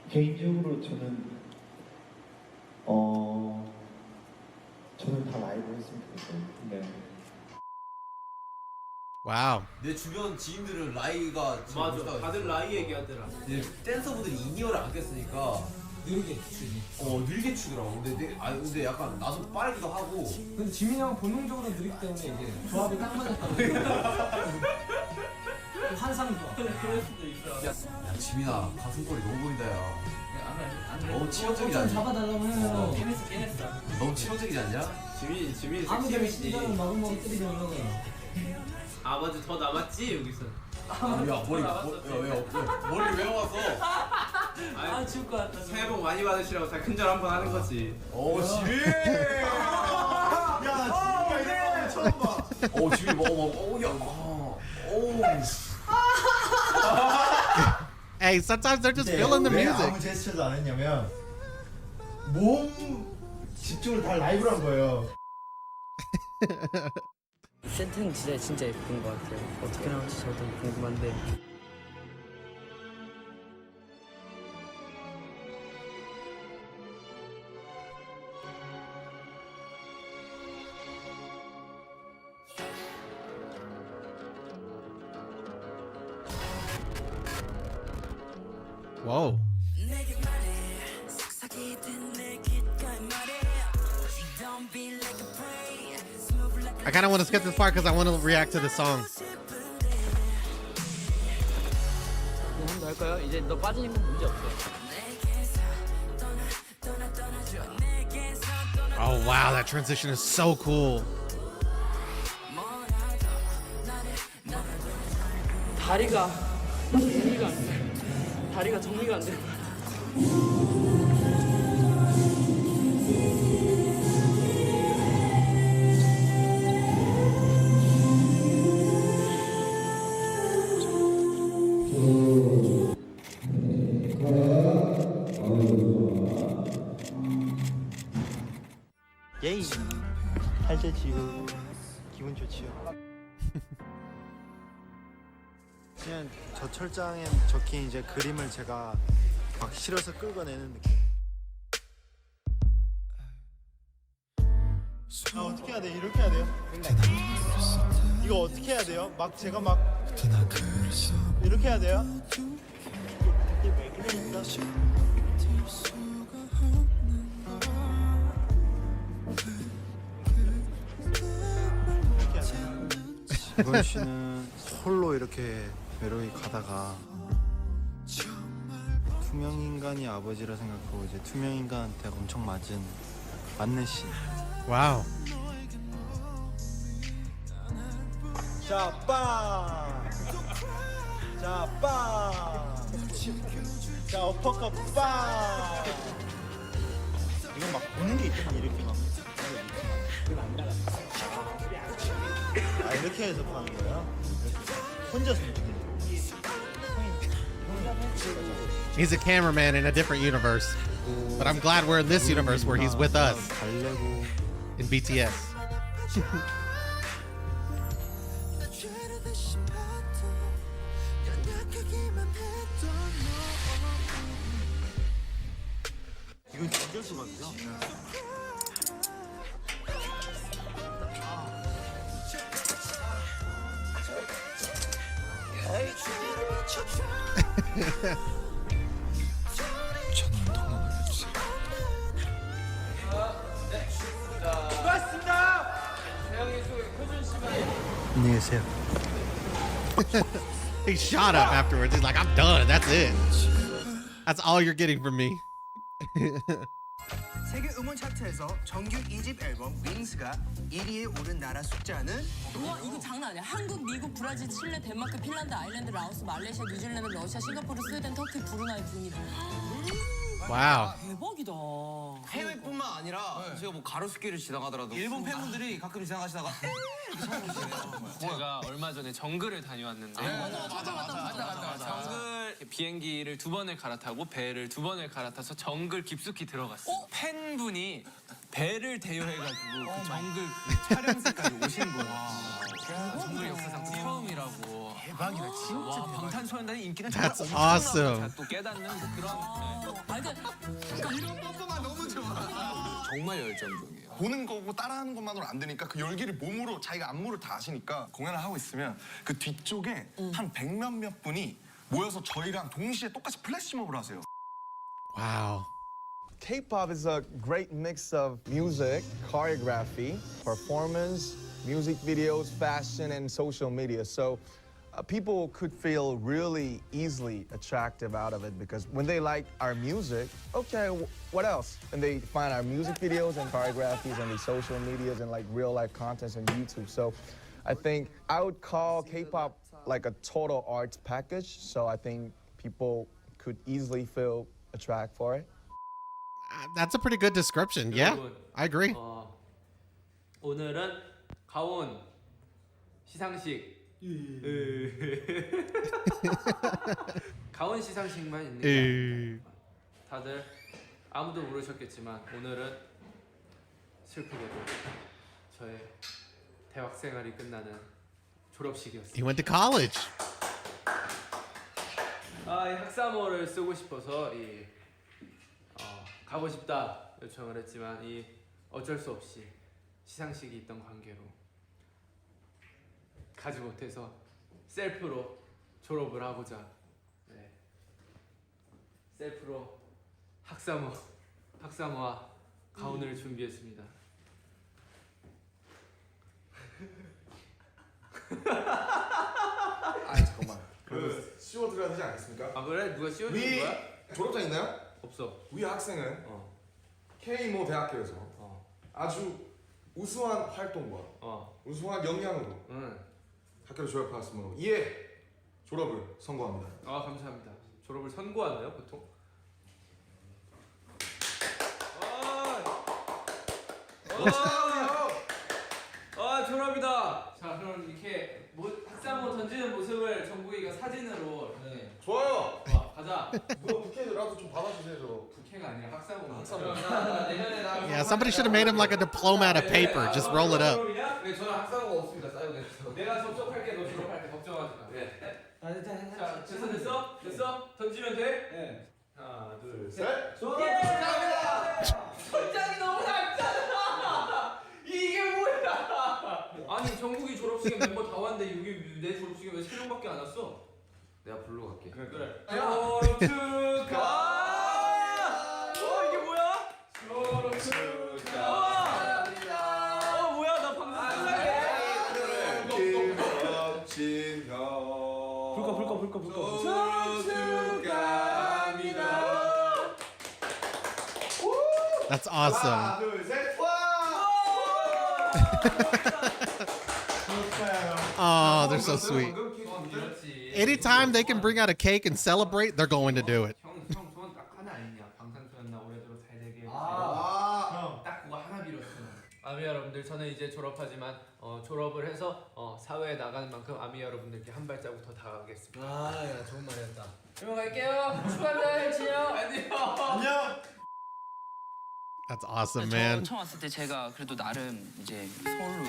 개인적으로 저는 저는 다 라이브 했으면 좋겠어요. 네. Wow. 내 주변 지인들은 라이가 맞아. 다들 라이 얘기하더라. 댄서분들이 인이어를 안 꼈으니까 느리게 추지. 느리게 추더라고. 근데 약간 나도 빠르기도 하고. 근데 지민이 형은 본능적으로 느리기 때문에 이게 조합이 딱 맞았다고. 환상 좋아. 그럴 수도 있어. 야 지민아 가슴골이 너무 보인다 야. 너무 치명적이지 않냐? 잡아달라고 해요. 깨냈어. 너무 치명적이지 않냐? 지민이 아무 데나 섹시미시지. 심장을 마구마구 때리게 하려고. 아 맞아 더 남았지 여기서. 야 머리 왜 왔어? 아 죽을 것 같다. 새해 복 많이 받으시라고 다 큰절 한번 하는 거지. 오 지민! 야, 지민이가 이런 거 처음 봐. 오 지민 Hey, sometimes they're just feeling the 왜 music. 아무 제스처도 안 했냐면 몸 집중을 다 라이브로 한 거예요. 이 세트는 진짜 예쁜 것 같아요. 어떻게 나올지 저도 궁금한데. Whoa. I kind of want to skip this part because I want to react to the song. 한 번 더 할까요? 이제 너 빠지는 건 문제 없어. Oh, wow. That transition is so cool. 다리가 정리가 안 돼. 다리가 정리가 안 돼. 예이 할때 지금 기분 좋지요. 그냥 저 철장에 적힌 이제 그림을 제가 막 실어서 끌어내는 느낌. 어떻게 해야 돼? 이렇게 해야 돼요? 이거 어떻게 해야 돼요? 막 제가 막 이렇게 해야 돼요? 이게 왜 그러니까? 이건 씨는 홀로 이렇게 외로이 가다가 투명 인간이 아버지라 생각하고 이제 투명 인간한테 엄청 맞는 씨. 와우. 자, 빵! 자, 빵! 자, 어퍼컷 빵! 이건 막 보는 게 있잖아, 이렇게 막. 아, 이렇게 해서 파는 거야? 혼자서 먹는 거야? He's a cameraman in a different universe. But I'm glad we're in this universe where he's with us in BTS. 이건 하시거든요. 저는 통화를 해주세요. 수고하셨습니다. 재영이 소개 효준 씨만. 안녕히 계세요. He shot up afterwards. He's like, I'm done. That's it. That's all you're getting from me. 세계 음원 차트에서 정규 2집 앨범 윙스가 1위에 오른 나라 숫자는 우와 이거 장난 아니야. 한국, 미국, 브라질, 칠레, 덴마크, 핀란드, 아일랜드, 라오스, 말레이시아, 뉴질랜드, 러시아, 싱가포르, 스웨덴, 터키, 브루나이, 브루니. Wow. 대박이다. 해외뿐만 아니라 제가 뭐 가로수길을 지나가더라도 일본 팬분들이 가끔 지나가시다가 제가 얼마 전에 정글을 다녀왔는데 맞아. 정글 비행기를 2번을 갈아타고 배를 2번을 갈아타서 정글 깊숙이 들어갔어요. 팬분이 배를 대여해가지고 그 정글 그 촬영지까지 오신 거예요. 정글 역사상 처음이라고. 대박이다 진짜. 와, 방탄소년단의 인기는 That's 정말 엄청나구나. awesome. 또 깨닫는 뭐 그런. 이런 뻔뻔한 너무 좋아. 정말 열정적이에요. 보는 거고 따라하는 것만으로 안 되니까 그 열기를 몸으로 자기가 안무를 다 아시니까 공연을 하고 있으면 그 뒤쪽에 한 100몇몇 분이 모여서 저희랑 동시에 똑같이 플래시몹을 하세요. Wow. K-pop is a great mix of music, choreography, performance, music videos, fashion, and social media. So people could feel really easily attractive out of it because when they like our music, okay, what else? And they find our music videos and choreographies and the social medias and like real life contents on YouTube. So I think I would call K-pop like a total arts package. So I think people could easily feel attracted for it. That's a pretty good description. Yeah, I agree. 오늘은 가온 시상식. 가온 시상식만 있는 게 아닙니다. 다들 아무도 모르셨겠지만 오늘은 슬프게도 저의 대학 생활이 끝나는 졸업식이었습니다. He went to college. 이 학사모를 쓰고 싶어서 가고 싶다 요청을 했지만 어쩔 수 없이 시상식이 있던 관계로 가지 못해서 셀프로 졸업을 하고자 셀프로 학사모와 가운을 준비했습니다. 아니 잠깐만. 그 씌워드려야 되지 않겠습니까? 아 그래? 누가 씌워주는 거야? 졸업장 있나요? 없어. 위 학생은 K모 대학교에서 아주 우수한 활동과 우수한 역량으로 학교를 졸업하였으므로 이에 졸업을 선고합니다. 아 감사합니다. 졸업을 선고하나요 보통? 졸업이다. 자 그럼 이렇게 학사모 던지는 모습을 정국이가 사진으로 좋아요. 가자. 누가 부케라도 좀 받아주세요. 저 부케가 아니라 학사모. 내년에 Yeah, somebody should have made him like a diploma out of paper. Just roll it up. 네, 저는 학사모가 없습니다. 쌓여있어서. 내가 접촉할게. 너 졸업할 때 걱정하지 마. 자, 됐어? 던지면 돼? 네. 하나, 둘, 셋. 졸업합니다. 천장이 너무 낮잖아. 이게 뭐야? 아니 정국이 졸업식에 멤버 다 왔는데 여기 내 졸업식에 왜 3명밖에 안 왔어? 내가 부르고 갈게. 그래. 졸업 축하. 이게 뭐야? 졸업 축하. 뭐야? 나 방금 불꺼. 졸업 축하합니다. That's awesome. 하나, 둘, 셋. Oh, they're so sweet. Anytime they can bring out a cake and celebrate, they're going to do it. 형 소원 딱 하나 아니냐? 방탄소년단 올해대로 잘 되게. 딱 그거 하나 빌었어. 아미 여러분들, 저는 이제 졸업하지만 졸업을 해서 사회에 나가는 만큼 아미 여러분들께 한 발자국 더 다가가겠습니다. 야, 좋은 말이었다. 그럼 갈게요. 축하합니다, 헬치요. 안녕. That's awesome, man. 처음 왔을 때 제가 그래도 나름 이제 서울로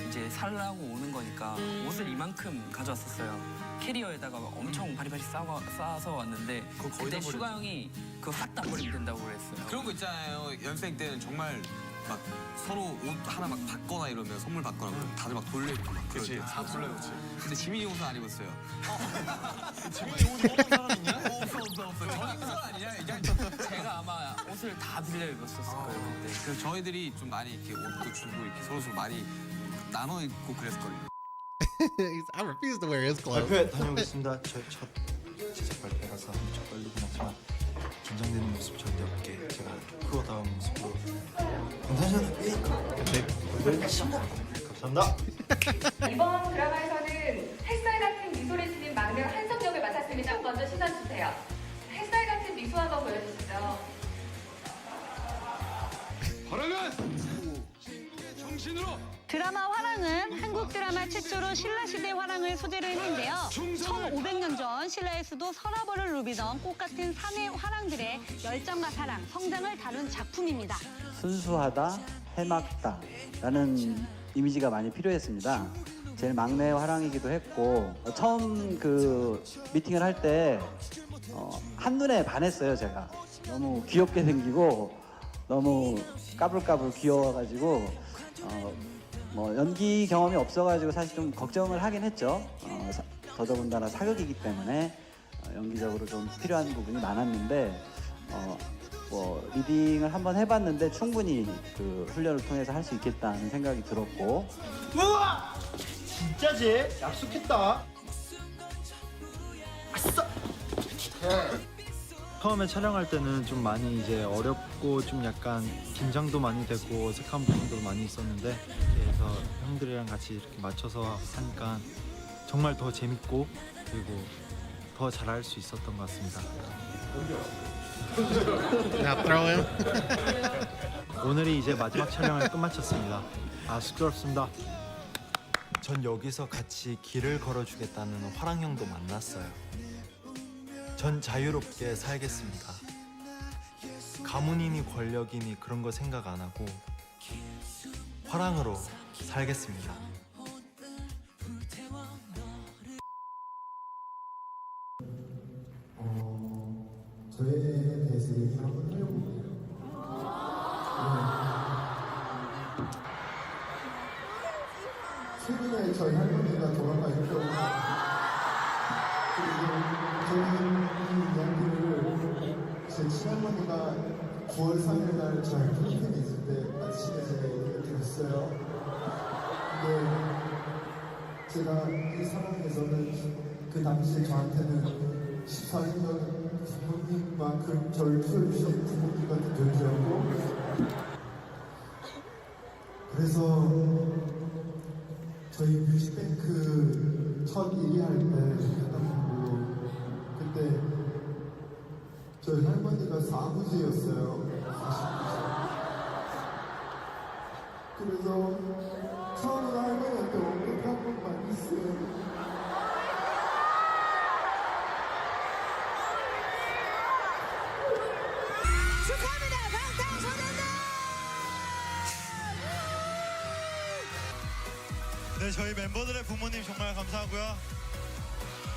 이제 살라고 오는 거니까 옷을 이만큼 가져왔었어요. 캐리어에다가 막 엄청 바리바리 싸서 왔는데 그때 슈가 형이 그거 싹 다 버리면 된다고 그랬어요. 그런 거 있잖아요. 연습생 때는 정말 막 서로 옷 하나 막 받거나 이러면 선물 받거나 그러면 다들 막 돌려입고 막 그치, 다 돌려놓지. 근데 지민이 옷은 안 입었어요. 지민이 옷 입은 사람 있냐? 없어. 저 입은 사람 아니냐? 이게 제가 아마 옷을 다 빌려 입었었을 거예요 그때. 그래서 저희들이 좀 많이 이렇게 옷도 주고 이렇게 서로 많이 나눠 입고 그랬거든요. I refuse to wear his clothes. 발표회 다녀오겠습니다. 저희 첫 제작 발표라서 좀 떨리긴 하지만 긴장되는 모습 절대 없게 제가 프로다운 모습으로 방탄소년 발표를 하겠습니다. 감사합니다. 이번 드라마에서는 햇살 같은 미소를 지닌 막내 한석 역을 맡았습니다. 먼저 시선 주세요. 햇살 같은 미소 한번 보여주시죠. 화랑은 정신으로. 드라마 화랑은 한국 드라마 최초로 신라시대 화랑을 소재로 했는데요. 1500년 전 신라에서도 서라벌을 누비던 꽃같은 사내 화랑들의 열정과 사랑, 성장을 다룬 작품입니다. 순수하다, 해맑다 라는 이미지가 많이 필요했습니다. 제일 막내 화랑이기도 했고 처음 그 미팅을 할 때 한눈에 반했어요. 제가 너무 귀엽게 생기고 너무 까불까불 귀여워가지고 뭐 연기 경험이 없어가지고 사실 좀 걱정을 하긴 했죠. 더더군다나 사극이기 때문에 연기적으로 좀 필요한 부분이 많았는데 뭐 리딩을 한번 해봤는데 충분히 그 훈련을 통해서 할 수 있겠다는 생각이 들었고. 우와! 진짜지? 약속했다. 아싸! 처음에 촬영할 때는 좀 많이 이제 어렵고 좀 약간 긴장도 많이 되고 어색한 부분도 많이 있었는데 그래서 형들이랑 같이 이렇게 맞춰서 하니까 정말 더 재밌고 그리고 더 잘할 수 있었던 것 같습니다. 오늘이 이제 마지막 촬영을 끝마쳤습니다. 아 쑥스럽습니다. 전 여기서 같이 길을 걸어주겠다는 화랑 형도 만났어요. 전 자유롭게 살겠습니다. 가문이니 권력이니 그런 거 생각 안 하고 화랑으로 살겠습니다. 저에 대해서 얘기를 한번 해볼게요. 최근에 저희 할머니가 돌아가셨고 저는 이 이야기를 제 친할머니가 9월 3일 날 저희 필리핀에 있을 때 아침에 제가 얘기를 들었어요. 근데 제가 이 상황에서는 그 당시에 저한테는 14년 부모님만큼 저를 키워주신 부모님 같은 존재였고 그래서 저희 뮤직뱅크 첫 1위 할 때 그때 저희 할머니가 4부제였어요. 그래서 처음으로 할머니한테 언급한 것만 있어요. 축하합니다, 방탄소년단! 네, 저희 멤버들의 부모님 정말 감사하고요.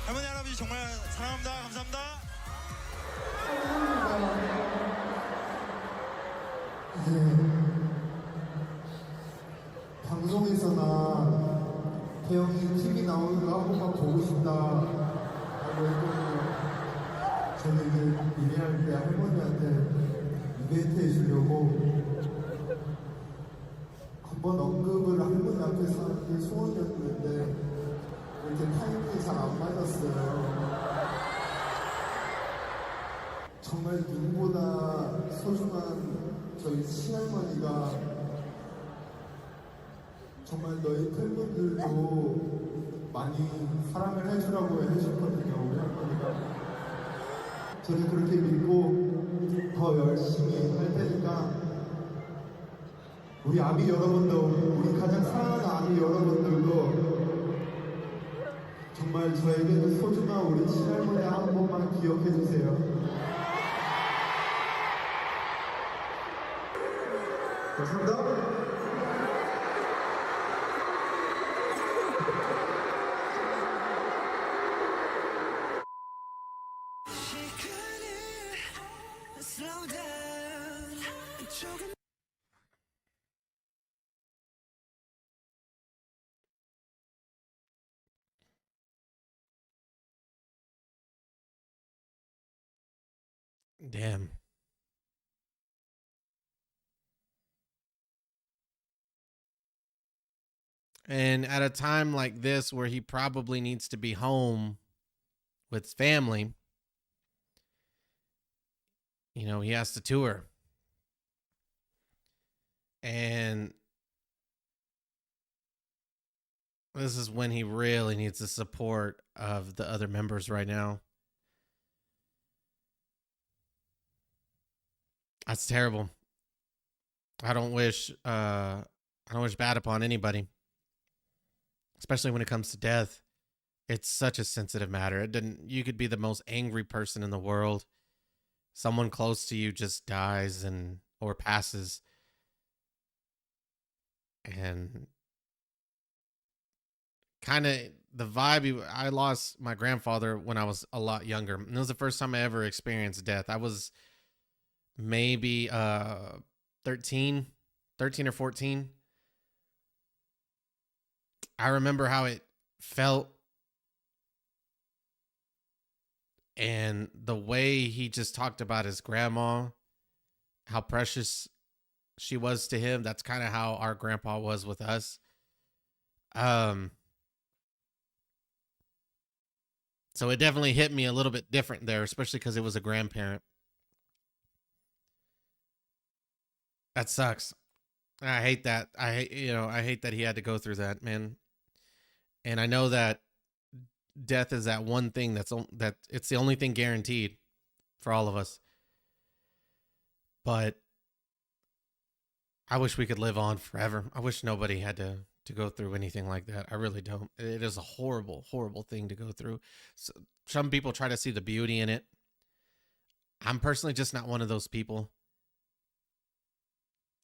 할머니, 할아버지 정말 사랑합니다. 감사합니다. 이제 방송에서나 태영이 TV 나오는 거 한 번만 보고 싶다라고 했거든요. 저는 이제 일할 때 할머니한테 이벤트 해주려고 한번 언급을 할머니 앞에서 하는 게 소원이었는데 이렇게 타이밍이 잘 안 맞았어요. 정말 누구보다 소중한 저희 친할머니가 정말 너희 팬분들도 많이 사랑을 해주라고 해주셨거든요. 우리 할머니가. 저는 그렇게 믿고 더 열심히 할 테니까 우리 아미 여러분도 우리 가장 사랑하는 아미 여러분들도 정말 저에게는 소중한 우리 친할머니 한 번만 기억해 주세요. 감사합니다. Damn. And at a time like this where he probably needs to be home with his family, you know, he has to tour. And this is when he really needs the support of the other members right now. That's terrible. I don't wish bad upon anybody, especially when it comes to death. It's such a sensitive matter. You could be the most angry person in the world. Someone close to you just dies or passes. And kind of the vibe, I lost my grandfather when I was a lot younger. And it was the first time I ever experienced death. I was maybe 13 or 14. I remember how it felt. And the way he just talked about his grandma, how precious she was to him. That's kind of how our grandpa was with us. So it definitely hit me a little bit different there, especially because it was a grandparent. That sucks. I hate that. I hate that he had to go through that, man. And I know that death is that one thing that it's the only thing guaranteed for all of us. But I wish we could live on forever. I wish nobody had to go through anything like that. I really don't. It is a horrible, horrible thing to go through. So, some people try to see the beauty in it. I'm personally just not one of those people.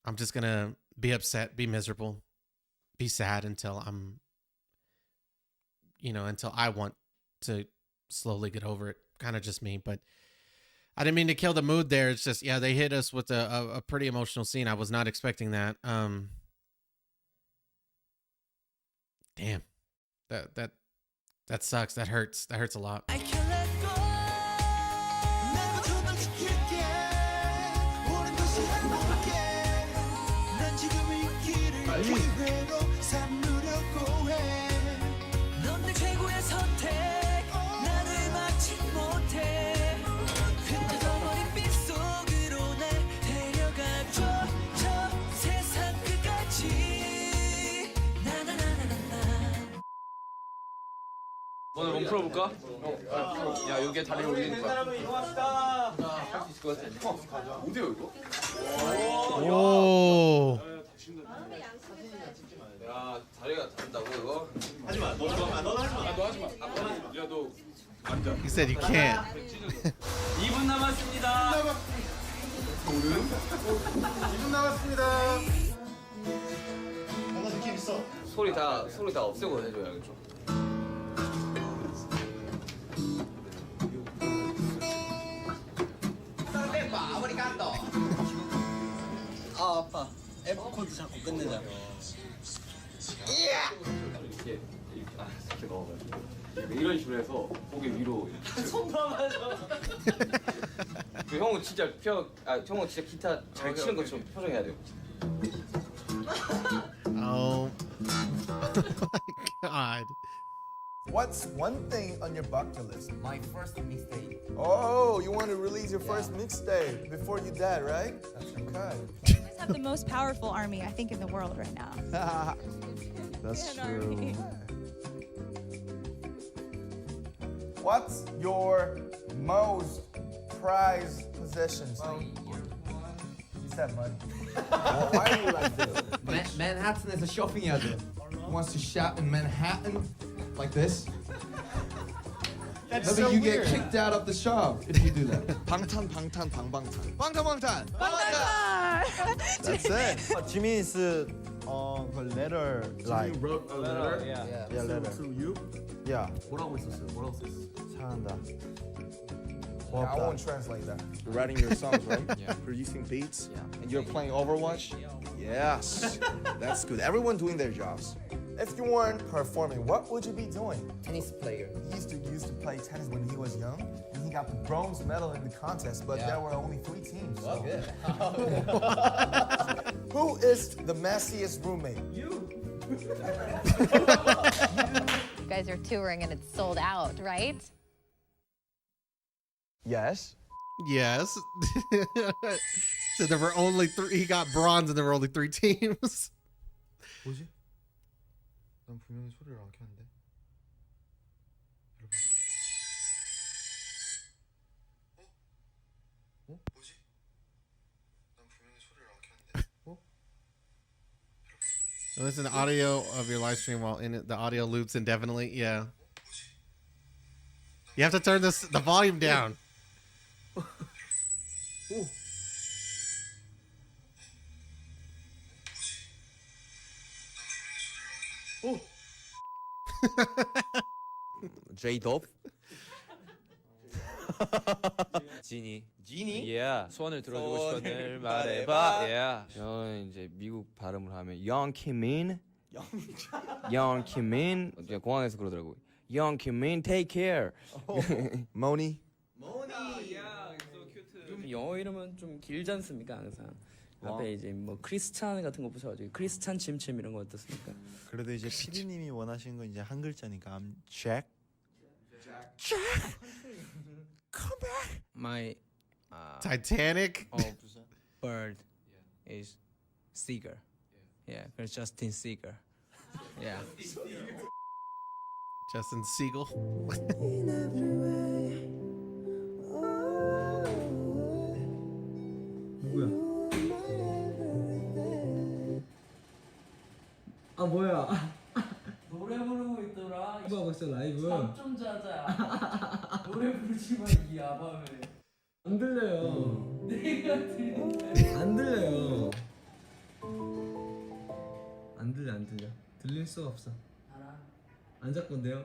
I'm just going to be upset, be miserable, be sad until until I want to slowly get over it. Kind of just me, but I didn't mean to kill the mood there. It's just, yeah, they hit us with a pretty emotional scene. I was not expecting that. Damn, that sucks. That hurts. That hurts a lot. 오늘 몸 풀어볼까? 야 여기에 다리 올리는 거야. 할 수 있을 것 같아. 어디요 이거? 오. 야 다리가 다른다고 이거? 하지마. 너도 하지마. 너 하지마. 야 너 앉아. He said you can't. 2분 남았습니다. 2분 남았습니다. 뭔가 느낌 있어. 소리 다 없애고 해줘야 겠죠. 아 아파. F 코드 자꾸 끝내자. 이렇게 넣어가지고 이런 식으로 해서 고개 위로. 손만 맞아. 형은 진짜 형은 진짜 기타 잘 치는 것처럼 표정해야 돼요. Oh my God. What's one thing on your bucket list? My first mixtape. Oh, you want to release your first mixtape before you die, right? That's okay. You guys have the most powerful army, I think, in the world right now. That's Yeah, an army. What's your most prized possessions? You said money. Why are you like this? 맨하튼에서 쇼핑해야죠. He wants to shop in Manhattan like this? That's Maybe so you weird. get kicked out of the shop if you do that. 방탄 방방탄. 방탄. That's it. Jimin is a letter like You wrote a letter? Yeah. yeah letter To you? yeah 뭐라고 했었어요? 뭐라고 썼어요? 사랑한다 I won't translate that. You're writing your songs, right? Yeah. Producing beats? Yeah. And you're playing Overwatch? Yes. That's good. Everyone doing their jobs. If you weren't performing, what would you be doing? Tennis player. He used to play tennis when he was young, and he got the bronze medal in the contest, but there were only 3 teams. Well, good. Who is the messiest roommate? You. You guys are touring and it's sold out, right? Yes. Yes. So there were only 3. He got bronze, and there were only 3 teams. 뭐지? 난 분명히 소리를 안 켰는데. 여러분. 뭐지? 난 분명히 소리를 안 켰는데. Listen to audio of your live stream while in it. The audio loops indefinitely. Yeah. You have to turn the volume down. J-Dop? 지니. 지니? Yeah. 소원을 들어주고 소원을 싶었을 말해봐. 말해봐. Yeah. 저는 이제 미국 발음을 하면 Young Jimin. Young Jimin. 공항에서 그러더라고. Young Jimin, take care. Moni. 좀 영어 이름은 좀 길지 않습니까 항상? 앞에 이제 뭐 크리스찬 같은 거 붙여가지고 크리스찬 침침 이런 거 어떻습니까? 그래도 이제 피디님이 원하시는 건 이제 한 글자니까 I'm Jack. Come back. My Titanic. bird is Seeger. Yeah, 그래서 Justin Seeger. Yeah. Justin Siegel. 아 뭐야? 노래 부르고 있더라. 라이브 하고 있어 라이브. 잠좀 자자. 노래 부르지 마 이 야밤에. 안 들려요. 내가 들리는데. 안 들려요. 안 들려. 들릴 수가 없어. 안 잘 건데요.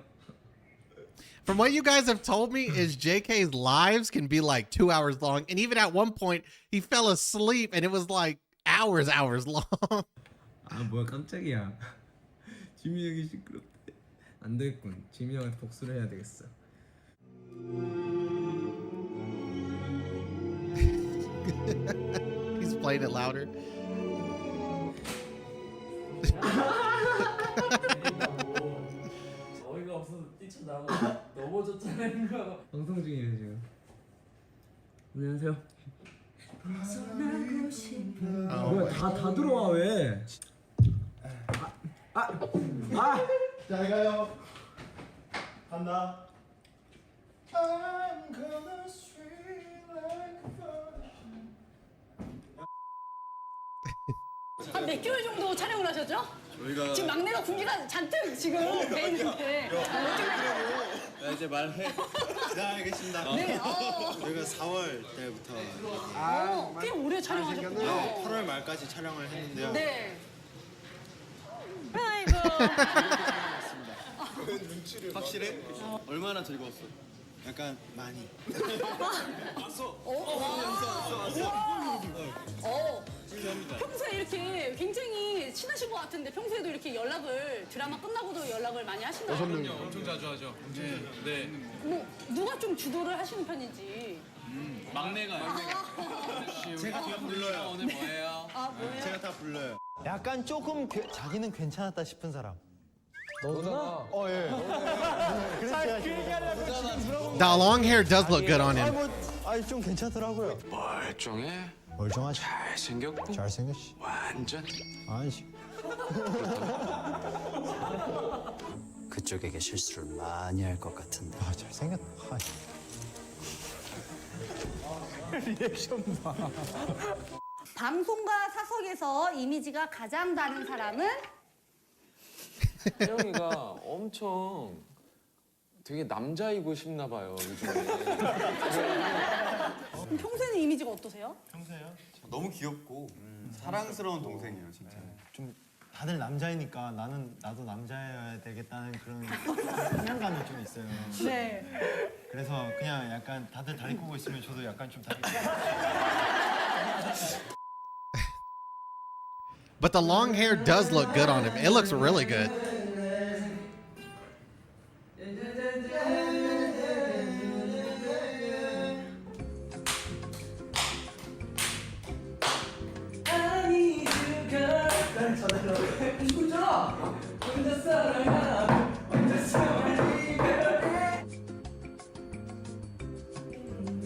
From what you guys have told me is JK's lives can be like 2 hours long. And even at one point, he fell asleep and it was like hours long. 아 뭐야 깜짝이야. 지민 형이 시끄럽대. 안 되겠군. 지민 형한테 복수를 해야 되겠어. He's playing it louder. 어이가 없어서 뛰쳐나고 넘어졌잖아요. 방송 중이에요 지금. 안녕하세요. 뭐야 다 들어와 왜? 잘 가요. 간다. I'm gonna swing like a virgin. 한 몇 개월 정도 촬영을 하셨죠? 저희가 지금 막내가 군기가 잔뜩 지금 돼 있는데. 이제 말해. 네, 알겠습니다. 네, 저희가 4월 때부터 꽤 오래 촬영하셨군요. 8월 말까지 촬영을 했는데요. 네. 아이고. 확실해? 얼마나 즐거웠어? 약간 많이. 왔어. 평소에 이렇게 굉장히 친하신 것 같은데 평소에도 이렇게 연락을 드라마 끝나고도 연락을 많이 하시나요? 엄청 자주 하죠. 네. 뭐 누가 좀 주도를 하시는 편인지. 막내가. 제가 다 불러요. 오늘 뭐예요? 아 뭐예요? 제가 다 불러요. 약간 조금 자기는 괜찮았다 싶은 사람. 너구나. 예. 그래서 그 얘기하려고 지금 물어본 The long hair does look good on him. 아니 좀 괜찮더라고요. 멀쩡해. 멀쩡하지. 잘생겼고. 잘생겼지. 완전. 아니지. 그쪽에게 실수를 많이 할 것 같은데. 아 잘생겼다. 리액션 봐. 방송과 사석에서 이미지가 가장 다른 사람은? 혜영이가 엄청 되게 남자이고 싶나 봐요, 요즘에. 그럼 평소에는 이미지가 어떠세요? 평소에요? 너무 귀엽고 사랑스러운 동생이에요, 진짜. 좀 다들 남자이니까 나도 남자여야 되겠다는 그런 사명감이 좀 있어요. 네. 그래서 그냥 약간 다들 다리 꼬고 있으면 저도 약간 좀 다리. But the long hair does look good on him. It looks really good.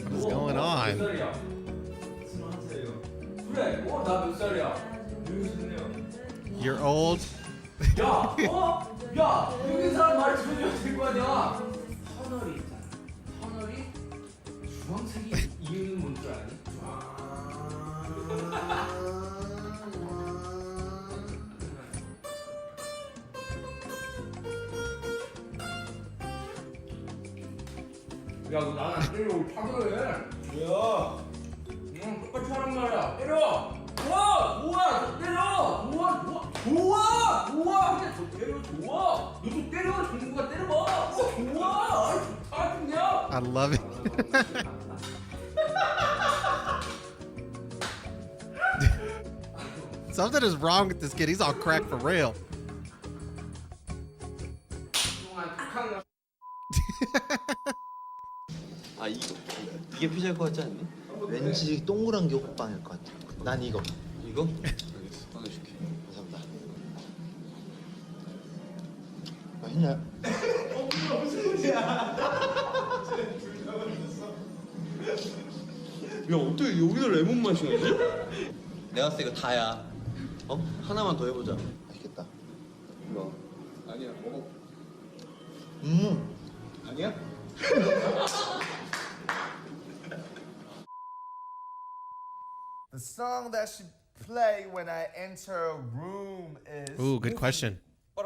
What is going on? You're old. 야, 여기 사람 말 들으면 될 거 아니야. 터널이 있잖아. 터널이 주황색이 이유는 뭔 줄 아니? 야, 너 나는 안 때려. 차별해. 뭐야? 똑같이 하란 말이야. 때려. 좋아! 좋아! 때려! 좋아! 좋아! 좋아! 좋아! 그냥 저 때려. 좋아! 너도 때려. 정부가 때려봐. 좋아! 아이, 좋다, 그냥. I love it. Something is wrong with this kid. He's on crack for real. 아 이게 필요할 것 같지 않니? 왠지 동그란 게 호빵일 것 같아. 난 이거. 이거? 알겠어. 꺼내줄게. 감사합니다. 맛있냐? 무슨 소리야? 야 어떻게 여기다 레몬 맛이 나지? 내가 봤을 때 이거 다야. 어? 하나만 더 해보자. 맛있겠다. 뭐? 아니야, 먹어. 아니야? The song that should play when I enter a room is. Ooh, good question. When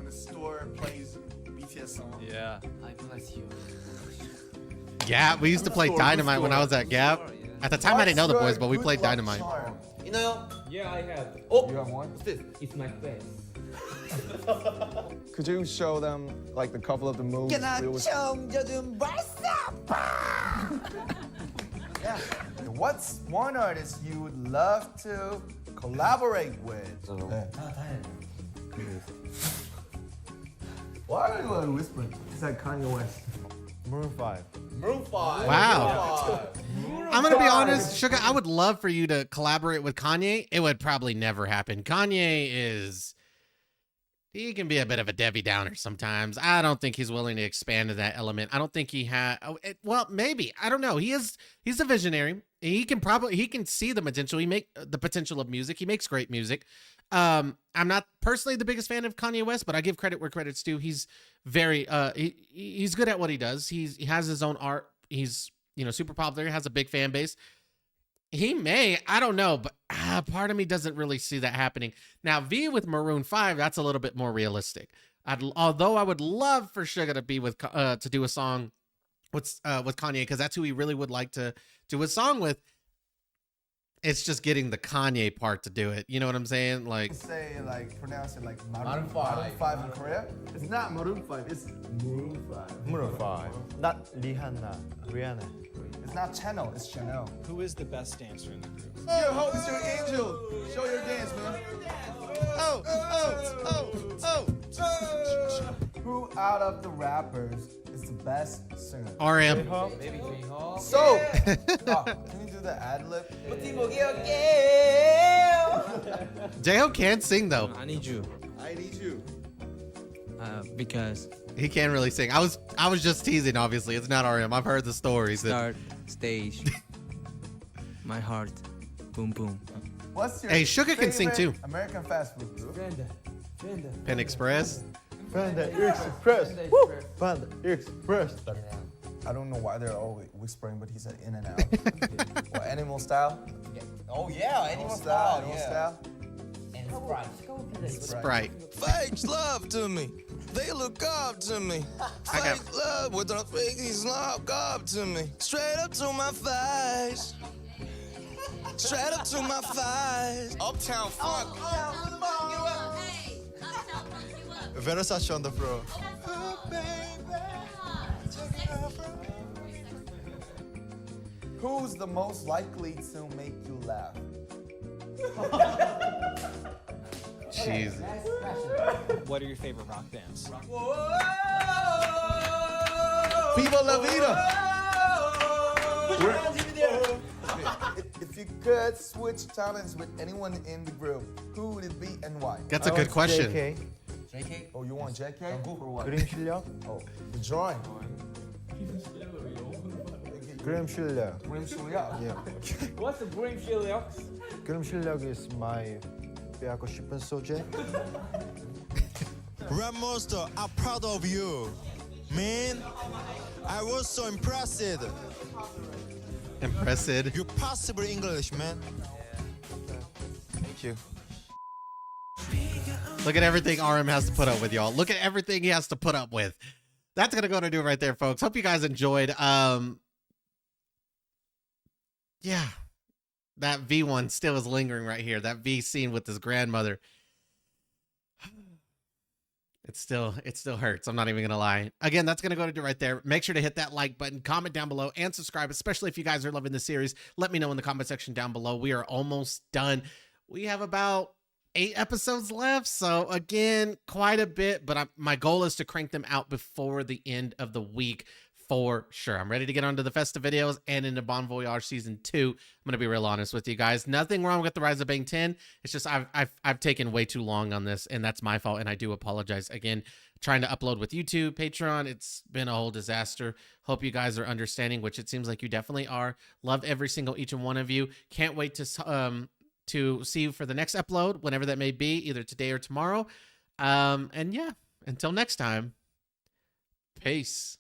the store plays BTS song. Yeah. I bless you. Gap. We used to play Dynamite when I was at Gap. At the time, I didn't know the boys, but we played Dynamite. You know? Yeah, I have. Oh, you have one? What's this? It's my face. Could you show them like the couple of the moves? Yeah. What's one artist you would love to collaborate with? Why are you whispering? It's like Kanye West. Maroon 5. Maroon 5. Wow. I'm gonna be honest, Sugar. I would love for you to collaborate with Kanye. It would probably never happen. Kanye he can be a bit of a Debbie Downer sometimes. I don't think he's willing to expand to that element. I don't think he had. Well, maybe. I don't know. He's a visionary. He can see the potential. The potential of music. He makes great music. I'm not personally the biggest fan of Kanye West, but I give credit where credit's due. He's very he's good at what he does. He has his own art. He's super popular. Has a big fan base. He may, I don't know, but part of me doesn't really see that happening. Now, V with Maroon 5, that's a little bit more realistic. Although I would love for Suga to be to do a song with Kanye, because that's who he really would like to do a song with. It's just getting the Kanye part to do it. You know what I'm saying? Like Pronounce it like Maroon 5 in Korea. It's not Maroon 5. It's Maroon 5. Maroon 5. Not Rihanna. It's not Channel. It's Chanel. Who is the best dancer in the group? Your hope is your angel. Show your dance, man. Oh. Who out of the rappers is the best singer? RM. Maybe J-Hope. So, can you do the ad lib? J-Hope can't sing though. I need you. Because he can't really sing. I was just teasing. Obviously, it's not RM. I've heard the stories. Start stage. My heart, boom boom. What's your Sugar can sing too. American fast food group? Pen Express. Panda Express. Woo! Panda Express. I don't know why they're always whispering, but he said in and out. Or Animal Style? Oh yeah, Animal Style. Animal Style. Sprite. Fake love to me. They look up to me. Fake love with the fakies look up to me. Straight up to my face. Straight up to my face. Uptown Funk. Versace on the floor. Who's the most likely to make you laugh? Jesus. What are your favorite rock bands? Viva la vida! If you could switch talents with anyone in the group, who would it be and why? That's a good question. JK? Oh, you want JK? For what? 그림 실력? Oh, the drawing. 그림 실력. Grim Shulya. Yeah. What's the brim 실력? 그림 실력 is my 빼앗고 싶은 소재. Rap Monster, I'm proud of you. Man, I was so impressed. Impressed. You possible English, man. Thank you. Look at everything RM has to put up with, y'all. Look at everything he has to put up with. That's gonna go to do it right there, folks. Hope you guys enjoyed. Yeah, that V one still is lingering right here. That V scene with his grandmother. It still hurts. I'm not even gonna lie. Again, that's gonna go to do right there. Make sure to hit that like button, comment down below, and subscribe, especially if you guys are loving the series. Let me know in the comment section down below. We are almost done. We have about 8 episodes left, so again, quite a bit, but my goal is to crank them out before the end of the week for sure. I'm ready to get onto the festive videos and into Bon Voyage season 2. I'm gonna be real honest with you guys. Nothing wrong with the Rise of BANGTAN. It's just I've taken way too long on this, and that's my fault, and I do apologize. Again, trying to upload with YouTube, Patreon, it's been a whole disaster. Hope you guys are understanding, which it seems like you definitely are. Love every single each and one of you. Can't wait to see you for the next upload, whenever that may be, either today or tomorrow. And yeah, until next time, peace.